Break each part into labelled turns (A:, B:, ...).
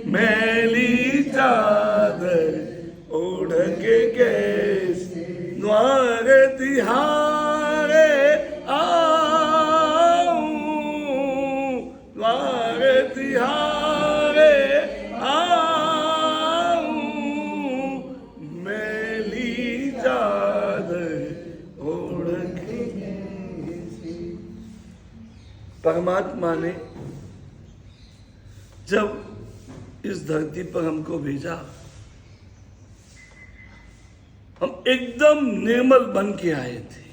A: मैली चादर ओढ़ के कैसे द्वार तिहारे आऊं, द्वार तिहारे आऊं, मैली चादर ओढ़ के कैसे। परमात्मा ने जब इस धरती पर हमको भेजा, हम एकदम निर्मल बन के आए थे।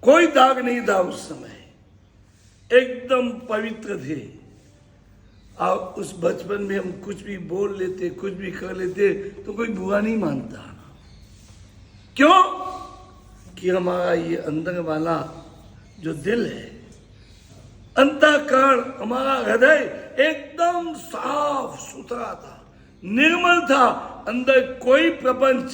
A: कोई दाग नहीं था उस समय, एकदम पवित्र थे। और उस बचपन में हम कुछ भी बोल लेते, कुछ भी कर लेते तो कोई बुरा नहीं मानता। क्यों? कि हमारा ये अंदर वाला जो दिल है, अंतःकरण, हमारा हृदय एकदम साफ सुथरा था, निर्मल था। अंदर कोई प्रपंच,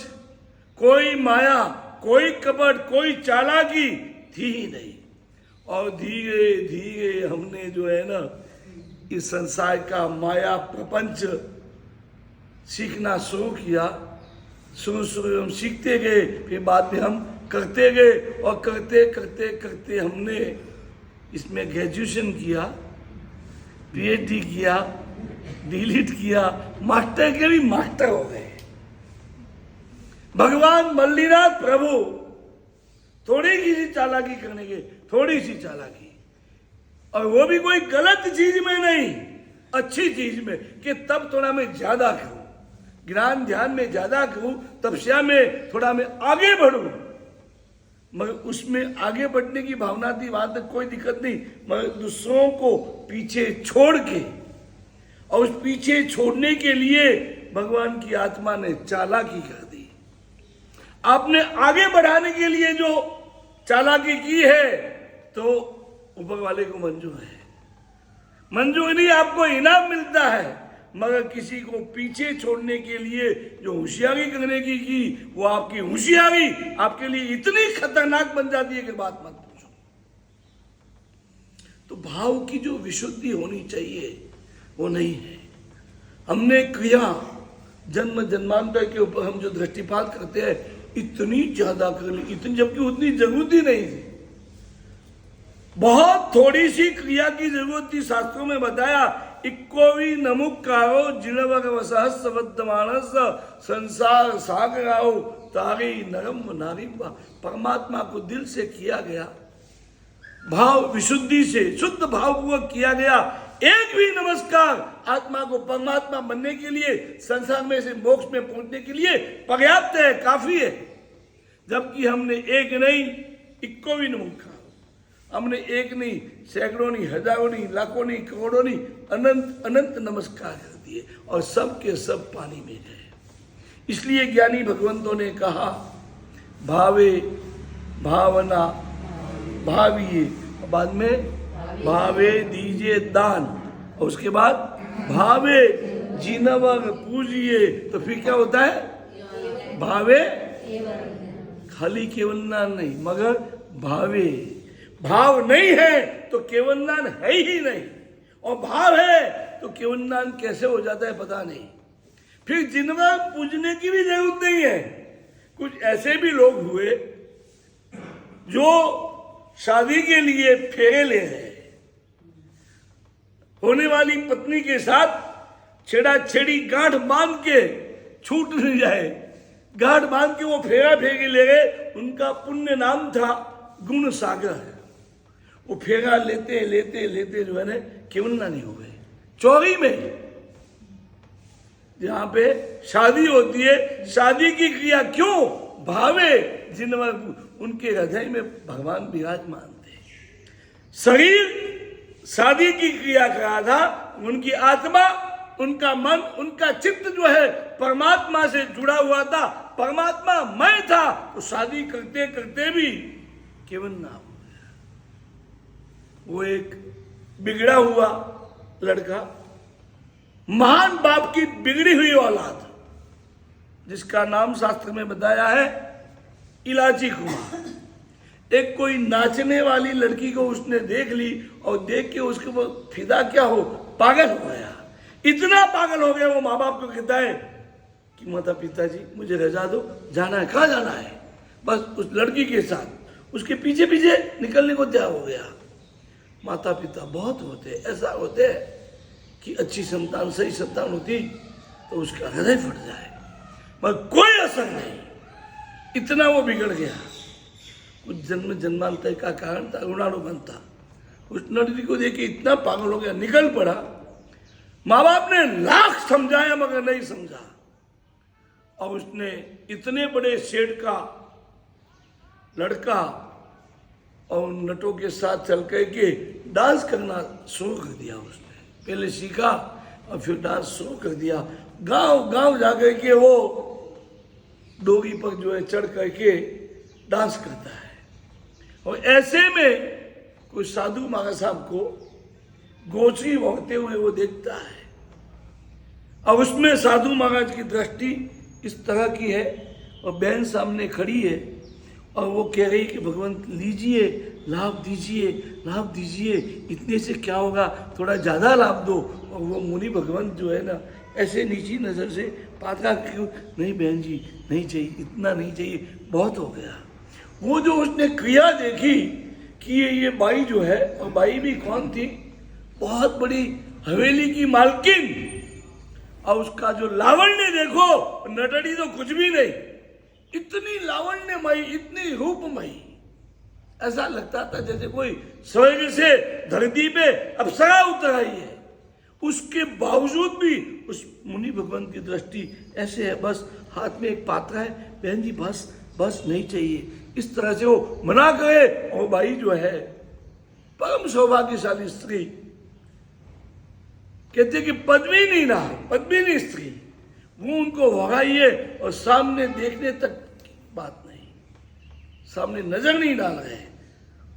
A: कोई माया, कोई कपट, कोई चालाकी थी ही नहीं। और धीरे धीरे हमने जो है ना इस संसार का माया प्रपंच सीखना शुरू किया। शुरू हम सीखते गए, फिर बाद में हम करते गए, और करते करते करते हमने इसमें ग्रेजुएशन किया, पीएचडी किया, डीलिट किया, मास्टर के भी मास्टर हो गए। भगवान मल्लीनाथ प्रभु थोड़ी सी चालाकी करने के, थोड़ी सी चालाकी, और वो भी कोई गलत चीज में नहीं, अच्छी चीज में, कि तब थोड़ा मैं ज्यादा करूं, ज्ञान ध्यान में ज्यादा करूं, तपस्या में थोड़ा मैं आगे बढ़ूं। मगर उसमें आगे बढ़ने की भावना थी, वहां तक कोई दिक्कत नहीं। मगर दूसरों को पीछे छोड़ के, और उस पीछे छोड़ने के लिए भगवान की आत्मा ने चालाकी कर दी। आपने आगे बढ़ाने के लिए जो चालाकी की है, तो ऊपर वाले को मंजूर है। मंजूर नहीं, आपको इनाम मिलता है। मगर किसी को पीछे छोड़ने के लिए जो होशियारी करने की वो आपकी होशियारी आपके लिए इतनी खतरनाक बन जाती है कि बात मत पूछो। तो भाव की जो विशुद्धि होनी चाहिए वो नहीं है। हमने क्रिया जन्म जन्मांतर के ऊपर हम जो दृष्टिपात करते हैं, इतनी ज्यादा कर ली, इतनी, जबकि उतनी जरूरत ही नहीं थी। बहुत थोड़ी सी क्रिया की जरूरत थी। शास्त्रों में बताया, इक्कोवी नमुकारो जिनवग वसहस्र वद्यमानस संसार सागराओ तारी नरम नारी। परमात्मा को दिल से किया गया, भाव विशुद्धि से शुद्ध भावपूर्वक किया गया। एक भी नमस्कार आत्मा को परमात्मा बनने के लिए, संसार में से मोक्ष में पहुंचने के लिए पर्याप्त है, काफी है। जबकि हमने एक नहीं, इक्को भी नमुका, हमने एक नहीं, सैकड़ों नहीं, हजारों नहीं, लाखों नहीं, करोड़ों नहीं, अनंत अनंत नमस्कार कर दिए, और सब के सब पानी में गए। इसलिए ज्ञानी भगवंतों ने कहा, भावे भावना भाविए, बाद में भावे दीजिए दान, और उसके बाद भावे जीनवर पूजिए। तो फिर क्या होता है? भावे, खाली केवलनान नहीं, मगर भावे। भाव नहीं है तो केवलनान है ही नहीं, और भाव है तो केवलनान कैसे हो जाता है पता नहीं। फिर जिनवर पूजने की भी जरूरत नहीं है। कुछ ऐसे भी लोग हुए जो शादी के लिए फेरे ले रहे, होने वाली पत्नी के साथ छेड़ा-छेड़ी गांठ बांध के, छूट नहीं जाए, गांठ बांध के वो फेरा फेरे ले गए। उनका पुण्य नाम था गुण सागर। वो फेरा लेते लेते लेते जो है ना केवलना नहीं हो गए। चौरी में जहां पे शादी होती है, शादी की क्रिया क्यों? भावे जिनवर, उनके हृदय में भगवान विराजमान थे। शरीर शादी की क्रिया कर रहा था, उनकी आत्मा, उनका मन, उनका चित्त जो है परमात्मा से जुड़ा हुआ था। परमात्मा मैं था, तो शादी करते करते भी केवल ना हो गया। वो एक बिगड़ा हुआ लड़का, महान बाप की बिगड़ी हुई औलाद, जिसका नाम शास्त्र में बताया है इलाची कुमार। एक कोई नाचने वाली लड़की को उसने देख ली और देख के उसके वो फिदा क्या हो, पागल हो गया। इतना पागल हो गया वो माँ बाप को कहता है कि माता पिताजी मुझे रजा दो, जाना है। कहाँ जाना है? बस उस लड़की के साथ उसके पीछे पीछे निकलने को तैयार हो गया। माता पिता बहुत होते ऐसा होते कि अच्छी संतान सही संतान होती तो उसका हृदय फट जाए, मगर कोई असर नहीं, इतना वो बिगड़ गया। कुछ जन्म जन्मांतर का कारण था ऋणानुबंध था। उस लड़की को देख के इतना पागल हो गया, निकल पड़ा। माँ बाप ने लाख समझाया मगर नहीं समझा, और उसने इतने बड़े सेठ का लड़का और नटों के साथ चल कर के डांस करना शुरू कर दिया। उसने पहले सीखा और फिर डांस शुरू कर दिया। गांव गांव जाकर के वो डोरी पर जो है चढ़ करके डांस करता है। और ऐसे में कोई साधु महाराज साहब को गोचरी होते हुए वो देखता है, और उसमें साधु महाराज की दृष्टि इस तरह की है और बहन सामने खड़ी है और वो कह रही कि भगवंत लीजिए, लाभ दीजिए, लाभ दीजिए, इतने से क्या होगा, थोड़ा ज़्यादा लाभ दो। और वो मुनि भगवंत जो है ना ऐसे नीची नज़र से पाता क्यों, नहीं बहन जी नहीं चाहिए, इतना नहीं चाहिए, बहुत हो गया। वो जो उसने क्रिया देखी कि ये बाई जो है, और बाई भी कौन थी, बहुत बड़ी हवेली की मालकिन, और उसका जो लावण्य देखो, नटड़ी तो कुछ भी नहीं, इतनी लावण्यमयी, इतनी रूपमयी, ऐसा लगता था जैसे कोई स्वर्ग से धरती पे अप्सरा उतर आई है। उसके बावजूद भी उस मुनि भगवान की दृष्टि ऐसे है, बस हाथ में एक पात्र है, बहन जी बस बस नहीं चाहिए, इस तरह से वो मना करे। और भाई जो है परम सौभाग्यशाली स्त्री, कहते कि पद्मिनी ना, पद्मिनी स्त्री, वो उनको भगाइए और सामने देखने तक बात नहीं, सामने नजर नहीं डाल रहे।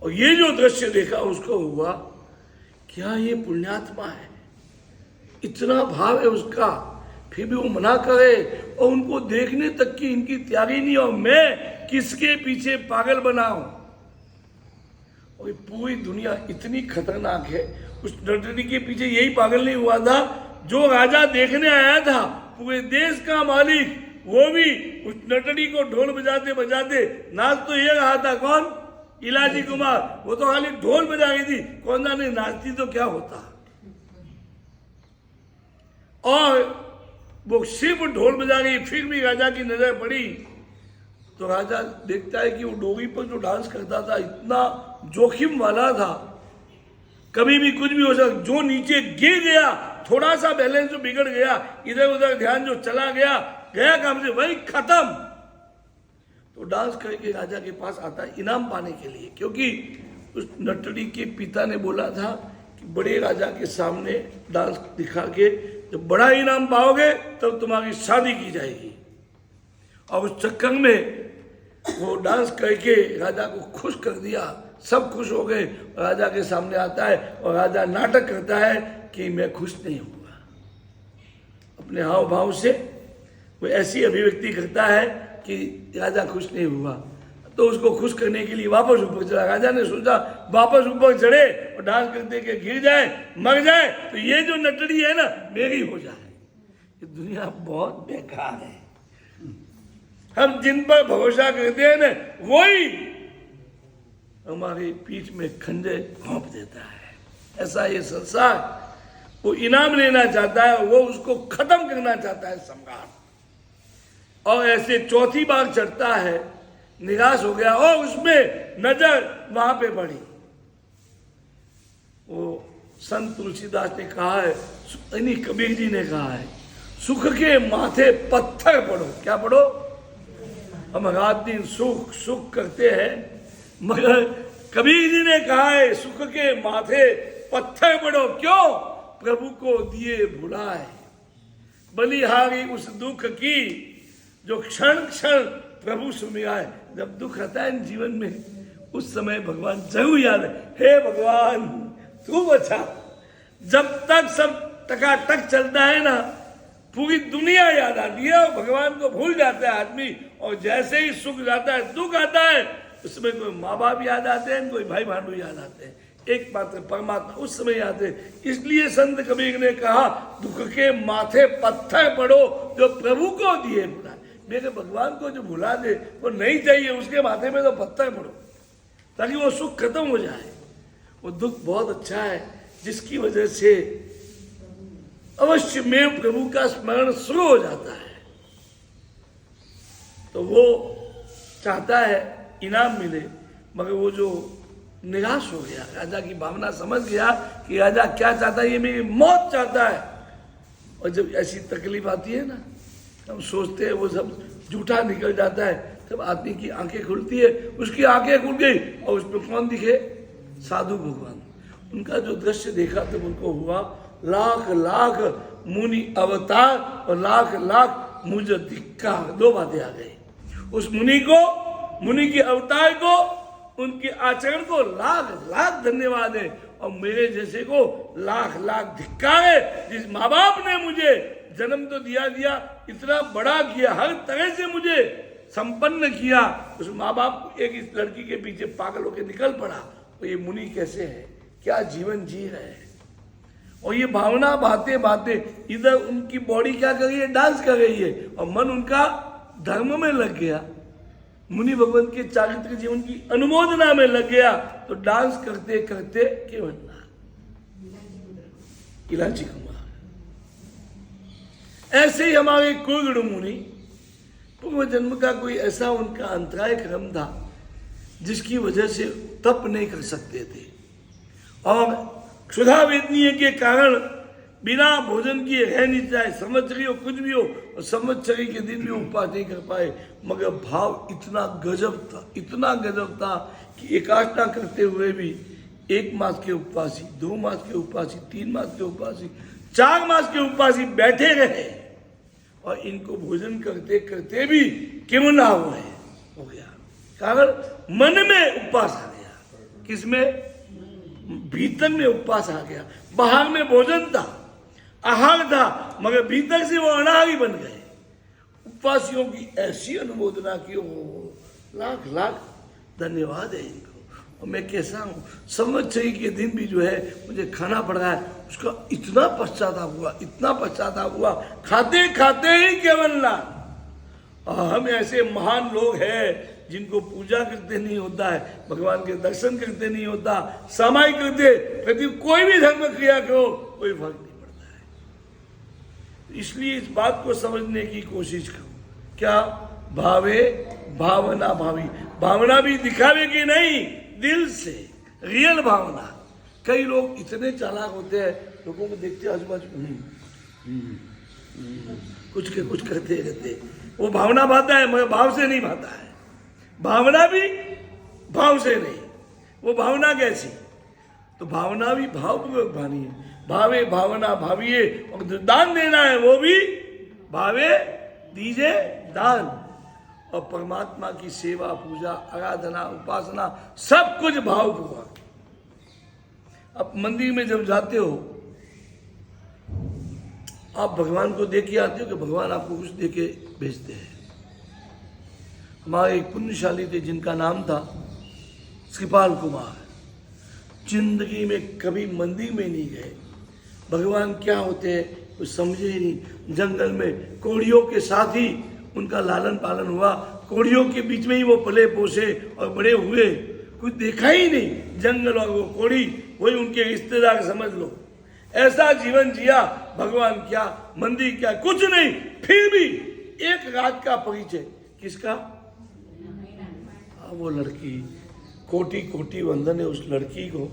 A: और ये जो दृश्य देखा उसको हुआ, क्या ये पुण्यात्मा है, इतना भाव है उसका, फिर भी वो मना करे और उनको देखने तक की इनकी तैयारी नहीं, और मैं किसके पीछे पागल बनाऊं। और पूरी दुनिया इतनी खतरनाक है, उस नटनी के पीछे यही पागल नहीं हुआ था जो राजा देखने आया था, पूरे देश का मालिक, वो भी उस नटनी को ढोल बजाते बजाते नाच तो ये रहा था, कौन, इलाजी कुमार, वो तो खाली ढोल बजा रही थी, कौन जाने नाचती तो क्या होता। और वो सिर्फ ढोल बजा रही, फिर भी राजा की नजर पड़ी तो राजा देखता है कि वो डोरी पर जो डांस करता था इतना जोखिम वाला था, कभी भी कुछ भी हो सकता, जो नीचे गिर गया, थोड़ा सा बैलेंस जो बिगड़ गया, इधर उधर ध्यान जो चला गया, गया काम से वही खत्म। तो डांस करके राजा के पास आता है इनाम पाने के लिए, क्योंकि उस नटड़ी के पिता ने बोला था कि बड़े राजा के सामने डांस दिखा के जब बड़ा इनाम पाओगे तब तुम्हारी शादी की जाएगी। और उस चक्कर में वो डांस करके राजा को खुश कर दिया, सब खुश हो गए। राजा के सामने आता है और राजा नाटक करता है कि मैं खुश नहीं हुआ, अपने हाव भाव से वो ऐसी अभिव्यक्ति करता है कि राजा खुश नहीं हुआ। तो उसको खुश करने के लिए वापस ऊपर चढ़ा। राजा ने सोचा वापस ऊपर चढ़े और डांस करते के गिर जाए, मर जाए, तो ये जो नटड़ी है ना मेरी हो जाए। ये दुनिया बहुत बेकार है, हम जिन पर भरोसा करते हैं ना वही हमारी पीठ में खंजर घोंप देता है। ऐसा ये संसार, वो इनाम लेना चाहता है, वो उसको खत्म करना चाहता है सम्राट। और ऐसे चौथी बार चढ़ता है, निराश हो गया और उसमें नजर वहां पे पड़ी। वो संत तुलसीदास ने कहा है, यानी कबीर जी ने कहा है, सुख के माथे पत्थर पड़ो। क्या पड़ो? हम रात दिन सुख सुख करते हैं, मगर कबीर जी ने कहा है सुख के माथे पत्थर पड़ो। क्यों? प्रभु को दिए भुलाए, बलिहारी उस दुख की जो क्षण क्षण प्रभु सुमिराए। जब दुख आता है जीवन में उस समय भगवान जरूर याद है, हे भगवान तू बचा। जब तक सब टकाटक चलता है ना, पूरी दुनिया याद आती है और भगवान को भूल जाता है आदमी। और जैसे ही सुख जाता है, दुख आता है, उसमें कोई माँ बाप याद आते हैं, कोई भाई भांडू याद आते हैं। एकमात्र परमात्मा उस समय याद है। इसलिए संत कबीर ने कहा, दुख के माथे पत्थर पड़ो जो प्रभु को दिए भुला। मेरे भगवान को जो भुला दे वो नहीं चाहिए, उसके माथे में तो पत्थर पड़ो ताकि वो सुख खत्म हो जाए। वो दुख बहुत अच्छा है जिसकी वजह से अवश्य में प्रभु का स्मरण शुरू हो जाता है। तो वो चाहता है इनाम मिले, मगर वो जो निराश हो गया, राजा की भावना समझ गया कि राजा क्या चाहता है, ये मेरी मौत चाहता है। और जब ऐसी तकलीफ आती है ना, हम सोचते हैं वो सब झूठा निकल जाता है। तब आदमी की आंखें खुलती है, उसकी आंखें खुल गई और उसमें कौन दिखे? साधु भगवान। उनका जो दृश्य देखा तब उनको हुआ, लाख लाख मुनि अवतार और लाख लाख मुझ धिक्कार, दो बातें आ गई। उस मुनि को, मुनि के अवतार को, उनके आचरण को लाख लाख धन्यवाद है, और मेरे जैसे को लाख लाख धिक्कार है। जिस माँ बाप ने मुझे जन्म तो दिया, इतना बड़ा किया, हर तरह से मुझे संपन्न किया, उस माँ बाप को एक इस लड़की के पीछे पागल होकर निकल पड़ा। तो ये मुनि कैसे है, क्या जीवन जी रहे हैं। और ये भावना बातें बातें, इधर उनकी बॉडी क्या कर रही है? डांस कर रही है, और मन उनका धर्म में लग गया, मुनि भगवान के चारित्र जीवन की अनुमोदना में लग गया। तो डांस करते करते क्या बनना? इलाची कुमार। ऐसे ही हमारे कुलगुरु मुनि पूर्व जन्म का कोई ऐसा उनका अंतराय क्रम था जिसकी वजह से तप नहीं कर सकते थे, और क्षुधा वेदनीय के कारण बिना भोजन किए रह नहीं चाहे, संवत्सरी हो कुछ भी हो, और संवत्सरी के दिन भी उपवास नहीं कर पाए। मगर भाव इतना गजब था, इतना गजब था कि एकाष्टा करते हुए भी 1 मास के उपवासी, 2 मास के उपवासी, 3 मास के उपवासी, 4 मास के उपवासी बैठे रहे, और इनको भोजन करते करते भी केवल हो गया। कारण मन में उपवास आ गया। किसमें? भीतर में उपवास आ गया। बाहर में भोजन था, आहार था, मगर भीतर से वो अनाहारी बन गए। उपवासियों की ऐसी अनुमोदना की, हो लाख लाख धन्यवाद है इनको। और मैं कैसा हूँ, संवत्सरी के दिन भी जो है मुझे खाना पड़ रहा है, उसका इतना पश्चाताप हुआ, इतना पश्चाताप हुआ, खाते खाते ही केवल ना। हम ऐसे महान लोग हैं जिनको पूजा करते नहीं होता है, भगवान के दर्शन करते नहीं होता, समाई करते, कभी कोई भी धर्म क्रिया करो कोई फर्क नहीं पड़ता है। इसलिए इस बात को समझने की कोशिश करो, क्या भावे भावना भावी, भावना भी दिखावे की नहीं, दिल से रियल भावना। कई लोग इतने चालाक होते हैं, लोगों को देखते आजू बाजू कुछ के कुछ करते रहते, वो भावना भाता है मगर भाव से नहीं भाता है। भावना भी भाव से नहीं, वो भावना कैसी? तो भावना भी भावपूर्वक भानी है। भावे भावना भाविये, और जो दान देना है वो भी भावे दीजिए दान। और परमात्मा की सेवा, पूजा, आराधना, उपासना सब कुछ भावपूर्वक। अब मंदिर में जब जाते हो, आप भगवान को दे के आते हो कि भगवान आपको कुछ दे के भेजते हैं। हमारे एक पुण्यशाली थे जिनका नाम था कृपाल कुमार, जिंदगी में कभी मंदिर में नहीं गए, भगवान क्या होते हैं कुछ समझे ही नहीं। जंगल में कोड़ियों के साथ ही उनका लालन पालन हुआ, कोड़ियों के बीच में ही वो पले पोसे और बड़े हुए, कुछ देखा ही नहीं। जंगल और वो कोड़ी वही उनके रिश्तेदार समझ लो। ऐसा जीवन जिया, भगवान क्या, मंदिर क्या, कुछ नहीं। फिर भी एक रात का परिचय किसका? वो लड़की, कोटि कोटि वंदन है उस लड़की को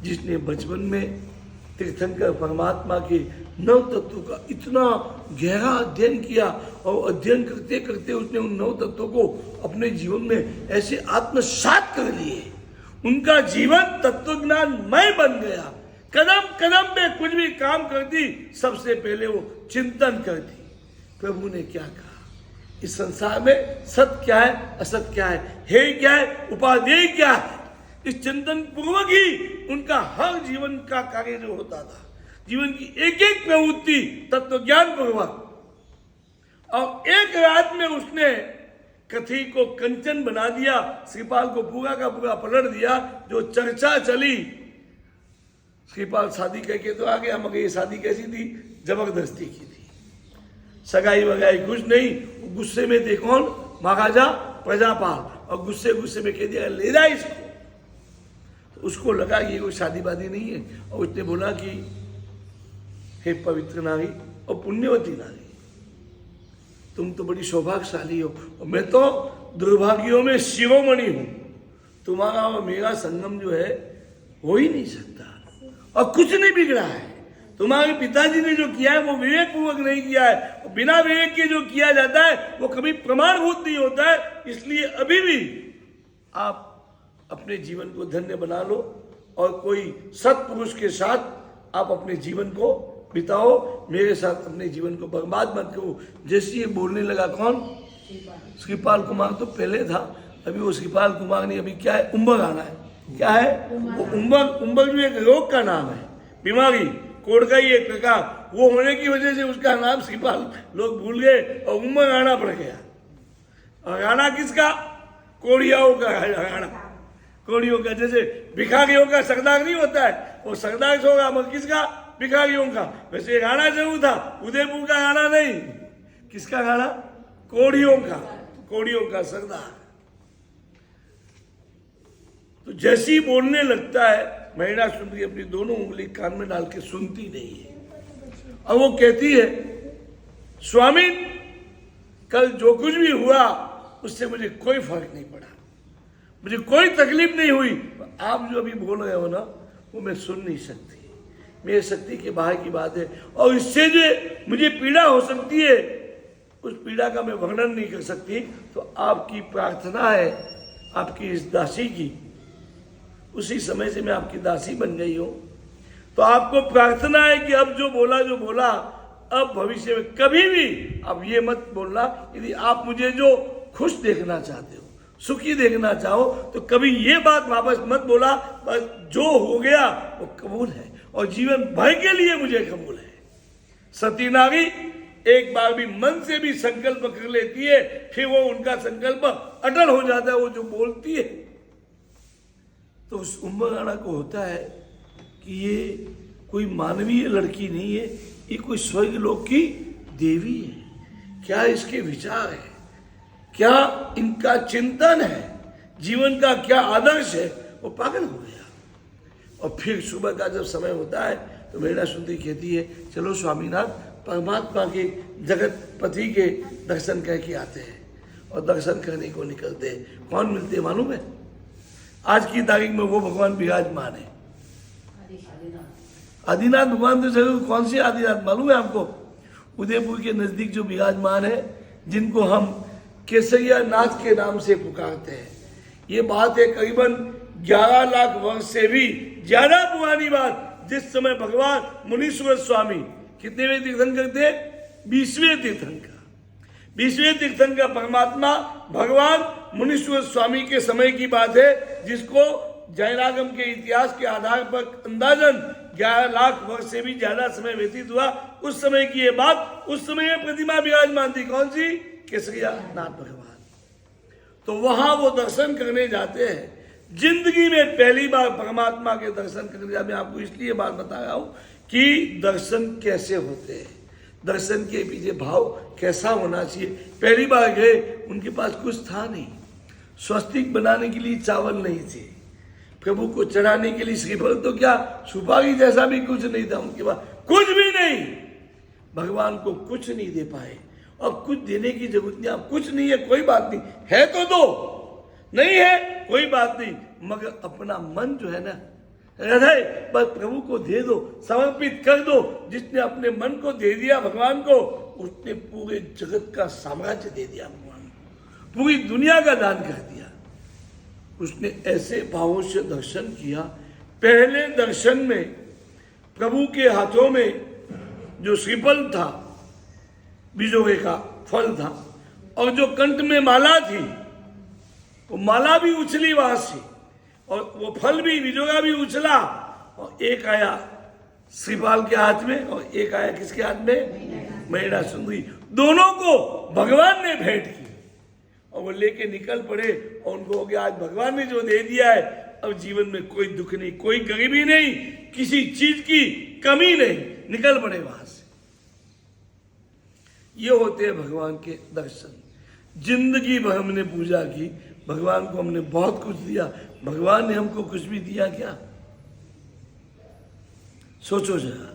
A: जिसने बचपन में तीर्थंकर परमात्मा के नव तत्वों का इतना गहरा अध्ययन किया, और अध्ययन करते करते उसने उन नव तत्वों को अपने जीवन में ऐसे आत्मसात कर लिए, उनका जीवन तत्वज्ञानमय बन गया। कदम कदम पे कुछ भी काम करती, सबसे पहले वो चिंतन करती, प्रभु ने क्या कहा, इस संसार में सत्य क्या है, असत्य क्या है क्या है, उपादेय क्या है। इस चिंतन पूर्वक ही उनका हर जीवन का कार्य जो होता था, जीवन की एक एक प्रवृत्ति तत्व ज्ञान पूर्वक। और एक रात में उसने कथी को कंचन बना दिया, श्रीपाल को पूरा का पूरा पलट दिया। जो चर्चा चली श्रीपाल शादी कह के तो आ गया, मगर ये शादी कैसी थी? जबरदस्ती की थी, सगाई वगाई कुछ नहीं। गुस्से में थे कौन? महाराजा प्रजापाल, और गुस्से में कह दिया ले जा इसको। तो उसको लगा कि ये कोई शादी वादी नहीं है, और उसने बोला कि हे पवित्र नारी और पुण्यवती नारी, तुम तो बड़ी सौभाग्यशाली हो, और मैं तो दुर्भाग्यों में शिरोमणि हूं। तुम्हारा और मेरा संगम जो है हो ही नहीं सकता, और कुछ नहीं बिगड़ा है। तुम्हारे पिताजी ने जो किया है वो विवेक पूर्वक नहीं किया है, और बिना विवेक के जो किया जाता है वो कभी प्रमाणभूत नहीं होता है। इसलिए अभी भी आप अपने जीवन को धन्य बना लो, और कोई सत्पुरुष के साथ आप अपने जीवन को बिताओ, मेरे साथ अपने जीवन को बर्बाद मत करो। जैसे ये बोलने लगा कौन? श्रीपाल कुमार तो पहले था, अभी वो श्रीपाल कुमार नहीं, अभी क्या है? उम्बर आना है। क्या है वो? उम्बर जो एक रोग का नाम है, बीमारी, कोड़ का ही एक प्रकार, वो होने की वजह से उसका नाम श्रीपाल लोग भूल गए और उम्र राणा पड़ गया। और राणा किसका? कोड़ियाओं का राणा, कोड़ियों का। जैसे भिखारियों का सरदार नहीं होता है, वो सरदार होगा, मगर किसका? भिखारियों का। वैसे राणा जरूर था, उदयपुर का राणा नहीं। किसका राणा? कोड़ियों का, कोड़ियों का सरदार। तो जैसे ही बोलने लगता है, महिला सुंदरी अपनी दोनों उंगली कान में डाल के सुनती नहीं है, और वो कहती है स्वामी कल जो कुछ भी हुआ उससे मुझे कोई फर्क नहीं पड़ा, मुझे कोई तकलीफ नहीं हुई। आप जो अभी बोल रहे हो ना वो मैं सुन नहीं सकती, मेरी शक्ति के बाहर की बात है, और इससे जो मुझे पीड़ा हो सकती है उस पीड़ा का मैं वर्णन नहीं कर सकती। तो आपकी प्रार्थना है आपकी इस दासी की, उसी समय से मैं आपकी दासी बन गई हूं। तो आपको प्रार्थना है कि अब जो बोला अब भविष्य में कभी भी अब ये मत बोलना। यदि आप मुझे जो खुश देखना चाहते हो, सुखी देखना चाहो, तो कभी ये बात वापस मत बोला। बस जो हो गया वो कबूल है, और जीवन भर के लिए मुझे कबूल है। सती नारी एक बार भी मन से भी संकल्प कर लेती है, फिर वो उनका संकल्प अटल हो जाता है। वो जो बोलती है तो उस उम्र राणा को होता है कि ये कोई मानवीय लड़की नहीं है, ये कोई स्वर्ग लोक की देवी है। क्या इसके विचार है, क्या इनका चिंतन है, जीवन का क्या आदर्श है, वो पागल हो गया। और फिर सुबह का जब समय होता है तो महिला सुंदरी कहती है चलो स्वामीनाथ परमात्मा के जगत पति के दर्शन करके आते हैं। और दर्शन करने को निकलते हैं। कौन मिलते हैं मालूम है? आज की तारीख में वो भगवान विराजमान है, आदिनाथ भगवान। तो जरूर कौन से आदिनाथ मालूम है आपको? उदयपुर के नजदीक जो विराजमान है, जिनको हम केसरिया नाथ के नाम से पुकारते हैं। ये बात है करीबन 11 लाख वर्ष से भी ज्यादा पुरानी बात, जिस समय भगवान मुनीश्वर स्वामी कितनेवें तीर्थंकर थे? 20वें तीर्थंकर। 20वें तीर्थंकर परमात्मा भगवान मुनीश्वर स्वामी के समय की बात है, जिसको जैनागम के इतिहास के आधार पर अंदाजन 11 लाख वर्ष से भी ज्यादा समय व्यतीत हुआ। उस समय की ये बात, उस समय ये प्रतिमा विराजमान थी। कौन सी? केसरिया नाथ भगवान। तो वहां वो दर्शन करने जाते हैं। जिंदगी में पहली बार परमात्मा के दर्शन करने जाते। मैं आपको इसलिए बात बता रहा हूं कि दर्शन कैसे होते हैं, दर्शन के पीछे भाव कैसा होना चाहिए। पहली बार गए, उनके पास कुछ था नहीं, स्वस्तिक बनाने के लिए चावल नहीं थे, प्रभु को चढ़ाने के लिए श्रीफल तो क्या सुपारी जैसा भी कुछ नहीं था उनके पास, कुछ भी नहीं। भगवान को कुछ नहीं दे पाए, और कुछ देने की जरूरत नहीं। आप कुछ नहीं है कोई बात नहीं, है तो दो, नहीं है कोई बात नहीं, मगर अपना मन जो है ना हृदय बस प्रभु को दे दो, समर्पित कर दो। जिसने अपने मन को दे दिया भगवान को, उसने पूरे जगत का साम्राज्य दे दिया भगवान को, पूरी दुनिया का दान कर दिया। उसने ऐसे भावों से दर्शन किया। पहले दर्शन में प्रभु के हाथों में जो श्रीफल था, बीजोगे का फल था, और जो कंठ में माला थी, वो माला भी उछली वहां से, और वो फल भी बीजोगा भी उछला, और एक आया श्रीपाल के हाथ में और एक आया किसके हाथ में? महिला सुंदरी। दोनों को भगवान ने भेंट की, और वो लेके निकल पड़े। और उनको हो गया आज भगवान ने जो दे दिया है अब जीवन में कोई दुख नहीं, कोई गरीबी नहीं, किसी चीज की कमी नहीं, निकल पड़े वहां से। ये होते हैं भगवान के दर्शन। जिंदगी भर हमने पूजा की, भगवान को हमने बहुत कुछ दिया, भगवान ने हमको कुछ भी दिया क्या? सोचो जरा।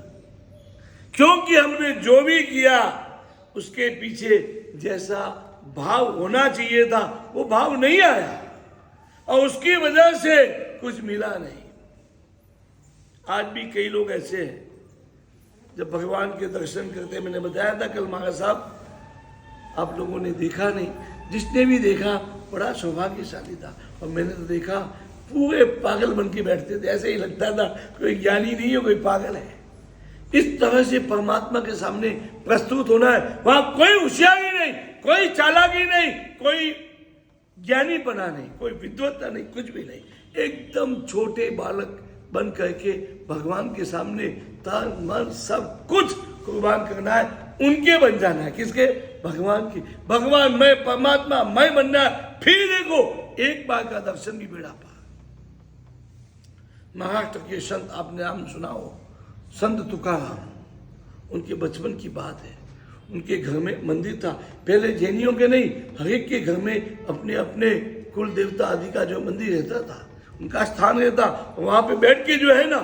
A: क्योंकि हमने जो भी किया उसके पीछे जैसा भाव होना चाहिए था वो भाव नहीं आया, और उसकी वजह से कुछ मिला नहीं। आज भी कई लोग ऐसे हैं, जब भगवान के दर्शन करते, मैंने बताया था कल महाराज साहब, आप लोगों ने देखा नहीं, जिसने भी देखा बड़ा सौभाग्यशाली था। और मैंने तो देखा पूरे पागल बन के बैठते थे, ऐसे ही लगता था कोई ज्ञानी नहीं है, कोई पागल है। इस तरह से परमात्मा के सामने प्रस्तुत होना है। वहां कोई होशियारी नहीं, कोई चालाकी नहीं, कोई ज्ञानी बना नहीं, कोई विद्वत्ता नहीं, कुछ भी नहीं, एकदम छोटे बालक बन करके भगवान के सामने तन मन सब कुछ कुर्बान करना है, उनके बन जाना है। किसके? भगवान की। भगवान मैं, परमात्मा मैं बनना है। फिर देखो एक बार का दर्शन भी बेड़ा पार। महाराष्ट्र के संत, आपने नाम सुना हो, संत तुकाराम, उनके बचपन की बात है। उनके घर में मंदिर था, पहले जैनियों के नहीं, हर एक के घर में अपने अपने कुल देवता आदि का जो मंदिर रहता था, उनका स्थान रहता, वहां पे बैठ के जो है ना,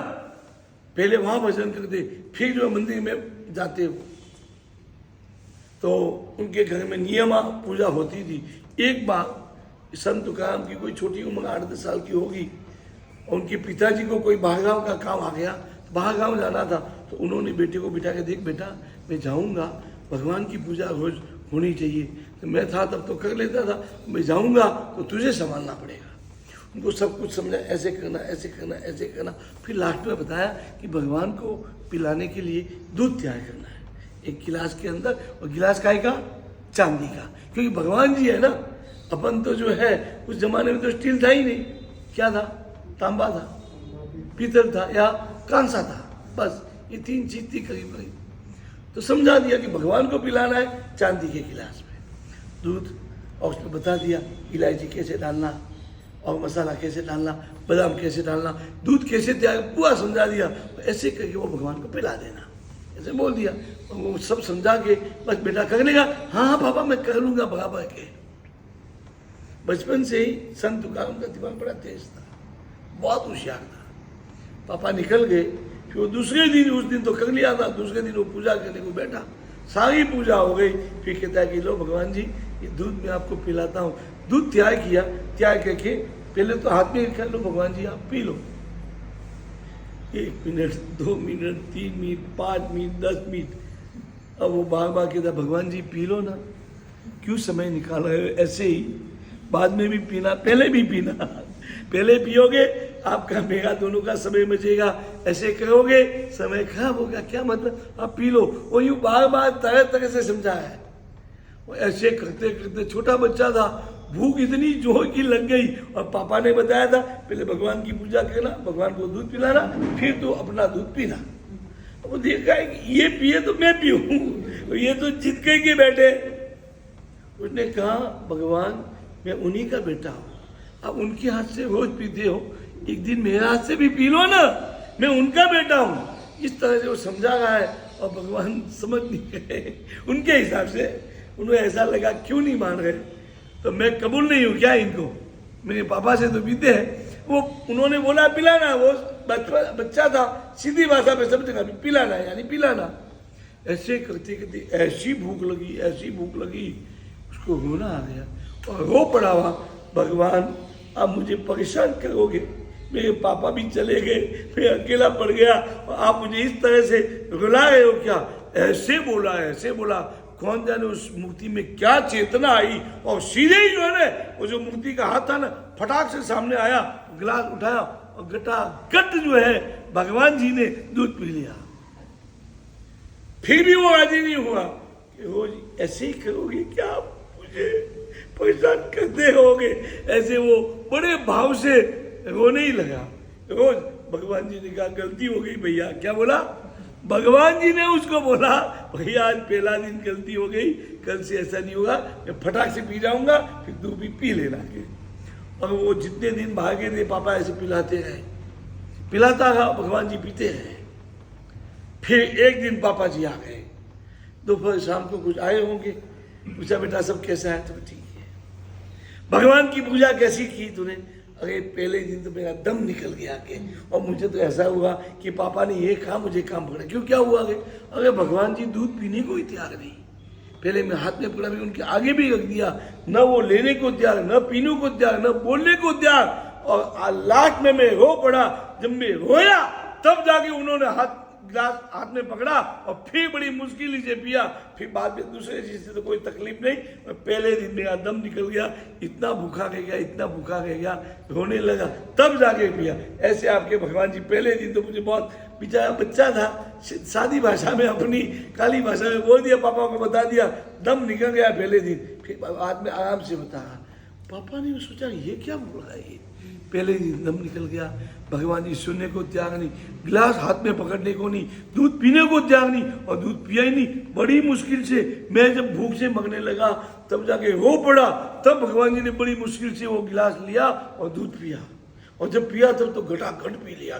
A: पहले वहां भजन करते, फिर जो मंदिर में जाते हो। तो उनके घर में नियमा पूजा होती थी। एक बार संत तुकाराम की कोई छोटी उम्र 8-10 साल की होगी, उनके पिताजी को कोई बाहर गाँव का काम आ गया, बाहर गाँव जाना था, तो उन्होंने बेटे को बिठा के, देख बेटा मैं जाऊंगा, भगवान की पूजा रोज होनी चाहिए। तो मैं था तब तो कर लेता था, मैं जाऊंगा तो तुझे संभालना पड़ेगा। उनको सब कुछ समझा, ऐसे करना, ऐसे करना, ऐसे करना। फिर लास्ट में बताया कि भगवान को पिलाने के लिए दूध तैयार करना है एक गिलास के अंदर, और गिलास काय का? चांदी का, क्योंकि भगवान जी है ना। अपन तो जो है उस जमाने में तो स्टील था ही नहीं, क्या था? तांबा था, पीतल था या कांसा था, बस ये 3 चीज थी करीब करीब। तो समझा दिया कि भगवान को पिलाना है चांदी के गिलास में दूध, और उसमें बता दिया इलायची कैसे डालना, और मसाला कैसे डालना, बादाम कैसे डालना, दूध कैसे तैयार, पूरा समझा दिया। तो ऐसे करके वो भगवान को पिला देना, ऐसे बोल दिया। और वो सब समझा के बस बेटा कर लेगा, हाँ हाँ पापा मैं कर लूंगा बराबर के। बचपन से ही संत तुकाराम का दिमाग बड़ा तेज था, बहुत होशियार था। पापा निकल गए, फिर वो दूसरे दिन, उस दिन तो कर लिया था, दूसरे दिन वो पूजा करने को बैठा, सारी पूजा हो गई। फिर कहता है कि लो भगवान जी ये दूध मैं आपको पिलाता हूँ। दूध तैयार किया, तैयार करके पहले तो हाथ में रखा, लो भगवान जी आप P low. 1 minute, 2 minute, 3 minute, 5 minute, 10 minute. अब वो बार बार कहता भगवान जी पी लो ना, क्यों समय निकाल रहे हो? ऐसे ही बाद में भी पीना, पहले भी पीना, पहले पियोगे आपका मेरा दोनों का समय बचेगा, ऐसे करोगे समय खराब होगा, क्या मतलब? आप पी लो। वो यूं बार बार तरह तरह से समझाया है। वो ऐसे करते करते, छोटा बच्चा था, भूख इतनी जोर की लग गई, और पापा ने बताया था पहले भगवान की पूजा करना, भगवान को दूध पिलाना, फिर तो अपना दूध पीना। वो देखा है कि ये पिए तो मैं पीऊँ, ये तो जिद के बैठे। उसने कहा भगवान मैं उन्हीं का बेटा हूँ, अब उनके हाथ से रोज पीते हो, एक दिन मेरे हाथ से भी पी लो ना, मैं उनका बेटा हूँ। इस तरह से वो समझा रहा है, और भगवान समझ नहीं गए उनके हिसाब से। उन्हें ऐसा लगा क्यों नहीं मान रहे, तो मैं कबूल नहीं हूँ क्या इनको, मेरे पापा से तो पीते हैं। वो उन्होंने बोला पिलाना, वो बच्चा था, सीधी भाषा में समझ गया पिलाना यानी पिलाना। ऐसे करते करते ऐसी भूख लगी, ऐसी भूख लगी, उसको रोना आ गया और रो पड़ा हुआ, भगवान आप मुझे परेशान करोगे, मेरे पापा भी चले गए, मैं अकेला पड़ गया और आप मुझे इस तरह से रुला रहे हो क्या? ऐसे बोला, ऐसे बोला। कौन जाने उस मूर्ति में क्या चेतना आई, और सीधे ही जो है ना, वो जो मूर्ति का हाथ था ना, फटाक से सामने आया, गिलास उठाया और गट जो है भगवान जी ने दूध पी लिया। फिर भी वो राजी नहीं हुआ कि रोज ऐसे ही करोगे क्या, मुझे परेशान करते रहोगे। ऐसे वो बड़े भाव से रोने ही लगा रोज। भगवान जी ने कहा गलती हो गई भैया। क्या बोला? भगवान जी ने उसको बोला भैया आज पहला दिन गलती हो गई, कल से ऐसा नहीं होगा, मैं फटाक से पी जाऊंगा, फिर तू भी पी लेना के। और वो जितने दिन भागे थे पापा ऐसे पिलाते रहे, पिलाता रहा, भगवान जी पीते रहे। फिर एक दिन पापा जी आ गए, दोपहर शाम को कुछ आए होंगे, पूछा बेटा सब कैसा है? तो ठीक है। भगवान की पूजा कैसी की तूने? अरे पहले दिन तो मेरा दम निकल गया के, और मुझे तो ऐसा हुआ कि पापा ने ये कहा, मुझे काम पकड़ा। क्यों, क्या हुआ? अरे भगवान जी दूध पीने को ही तैयार नहीं। पहले मैं हाथ में पकड़ा भी, उनके आगे भी रख दिया, न वो लेने को तैयार, न पीने को तैयार, न बोलने को तैयार। और लास्ट में मैं रो पड़ा। जब मैं रोया तब जाके उन्होंने गिलास हाथ में पकड़ा और फिर बड़ी मुश्किल से पिया। फिर बाद में दूसरे चीज से तो कोई तकलीफ नहीं, पहले दिन मेरा दम निकल गया, इतना भूखा रह गया, इतना भूखा रह गया, रोने लगा, तब जाके पिया। ऐसे आपके भगवान जी पहले दिन तो मुझे बहुत, बेचारा बच्चा था, सादी भाषा में, अपनी काली भाषा में बोल दिया, पापा को बता दिया, दम निकल गया पहले दिन। फिर बाद में आराम से बताया। पापा ने सोचा ये क्या बोल रहा है, ये पहले दिन दम निकल गया। भगवान जी सुनने को तैयार नहीं, गिलास हाथ में पकड़ने को नहीं, दूध पीने को तैयार नहीं, और दूध पिया ही नहीं। बड़ी मुश्किल से मैं जब भूख से मरने लगा तब जाके रो पड़ा, तब भगवान जी ने बड़ी मुश्किल से वो गिलास लिया और दूध पिया। और जब पिया तब तो घटाघट पी लिया।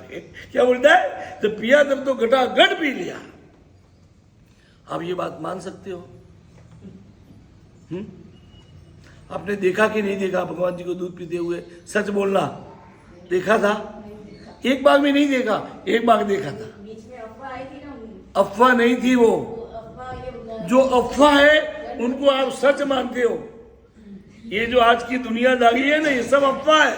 A: क्या बोलता है? जब पिया तब तो घटाघट पी लिया। आप ये बात मान सकते हो? आपने देखा कि नहीं देखा भगवान जी को दूध पीते हुए? सच बोलना, देखा था? एक बार में नहीं देखा, एक बार देखा था।
B: बीच में अफवाह आई थी ना,
A: अफवाह नहीं थी वो। जो अफवाह है उनको आप सच मानते हो। ये जो आज की दुनियादारी है ना, ये सब अफवाह है।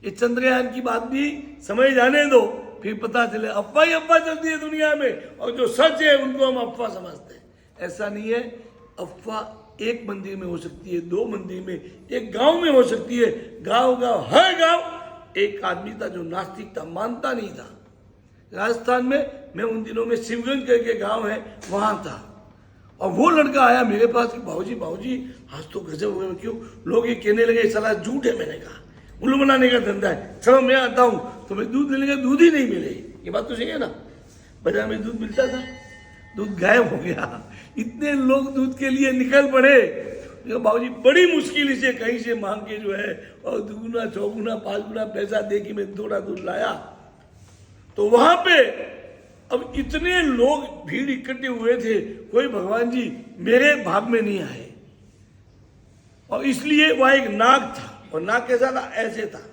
A: ये चंद्रयान की बात भी समझ जाने दो, फिर पता चले अफवाह ही अफवाह चलती है दुनिया में, और जो सच है उनको हम अफवाह समझते हैं। ऐसा नहीं है। अफवाह एक मंदिर में हो सकती है, 2 मंदिर में, एक गांव में हो सकती है। गांव हर गांव एक आदमी था जो नास्तिक था, मानता नहीं था। राजस्थान में मैं उन दिनों में शिवगंज करके गांव है, वहां था। और वो लड़का आया मेरे पास कि बाबूजी आज तो गजब हुए। क्यों? लोग ये कहने लगे साला झूठ है। मैंने कहा उल्लू बनाने का धंधा है। चलो मैं आता हूँ, तो मैं दूध लेने का, दूध ही नहीं मिले। ये बात तो सही है ना? बाजार में दूध मिलता था, दूध गायब हो गया। इतने लोग दूध के लिए निकल पड़े। बाबूजी बड़ी मुश्किल से कहीं से मांग के जो है, और 2 गुना 4 गुना 5 गुना पैसा दे के मैं थोड़ा दूध लाया। तो वहां पे अब इतने लोग भीड़ इकट्ठे हुए थे, कोई भगवान जी मेरे भाग में नहीं आए। और इसलिए वहां एक नाग था, और नाग कैसा था? ऐसे था।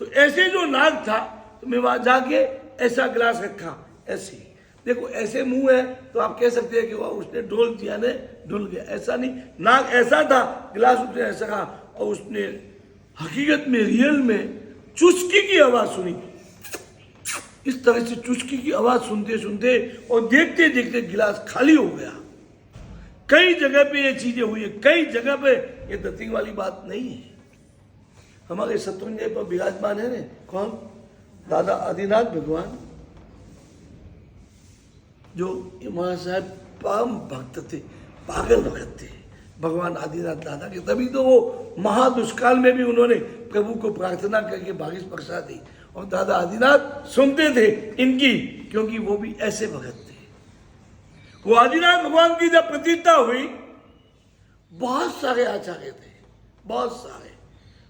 A: तो ऐसे जो नाग था, तो मैं वहां जाके ऐसा गिलास रखा, ऐसे देखो, ऐसे मुंह है तो आप कह सकते हैं कि वह उसने डोल दिया, ने डुल गया। ऐसा नहीं, नाग ऐसा था, गिलास उसने ऐसा कहा, और उसने हकीकत में रियल में चुस्की की आवाज सुनी। इस तरह से चुस्की की आवाज सुनते सुनते और देखते देखते गिलास खाली हो गया। कई जगह पे ये चीजें हुई है, कई जगह पे। ये दतिंग वाली बात नहीं है। हमारे शत्रुंजय पर विराजमान है ना, कौन? दादा आदिनाथ भगवान, जो महाराज साहब परम भक्त थे, पागल भक्त थे भगवान आदिनाथ दादा के। तभी तो वो महादुष्काल में भी उन्होंने प्रभु को प्रार्थना करके बारिश बरसा दी। और दादा आदिनाथ सुनते थे इनकी, क्योंकि वो भी ऐसे भगत थे। वो आदिनाथ भगवान की जब प्रतिष्ठा हुई, बहुत सारे आचार्य थे, बहुत सारे।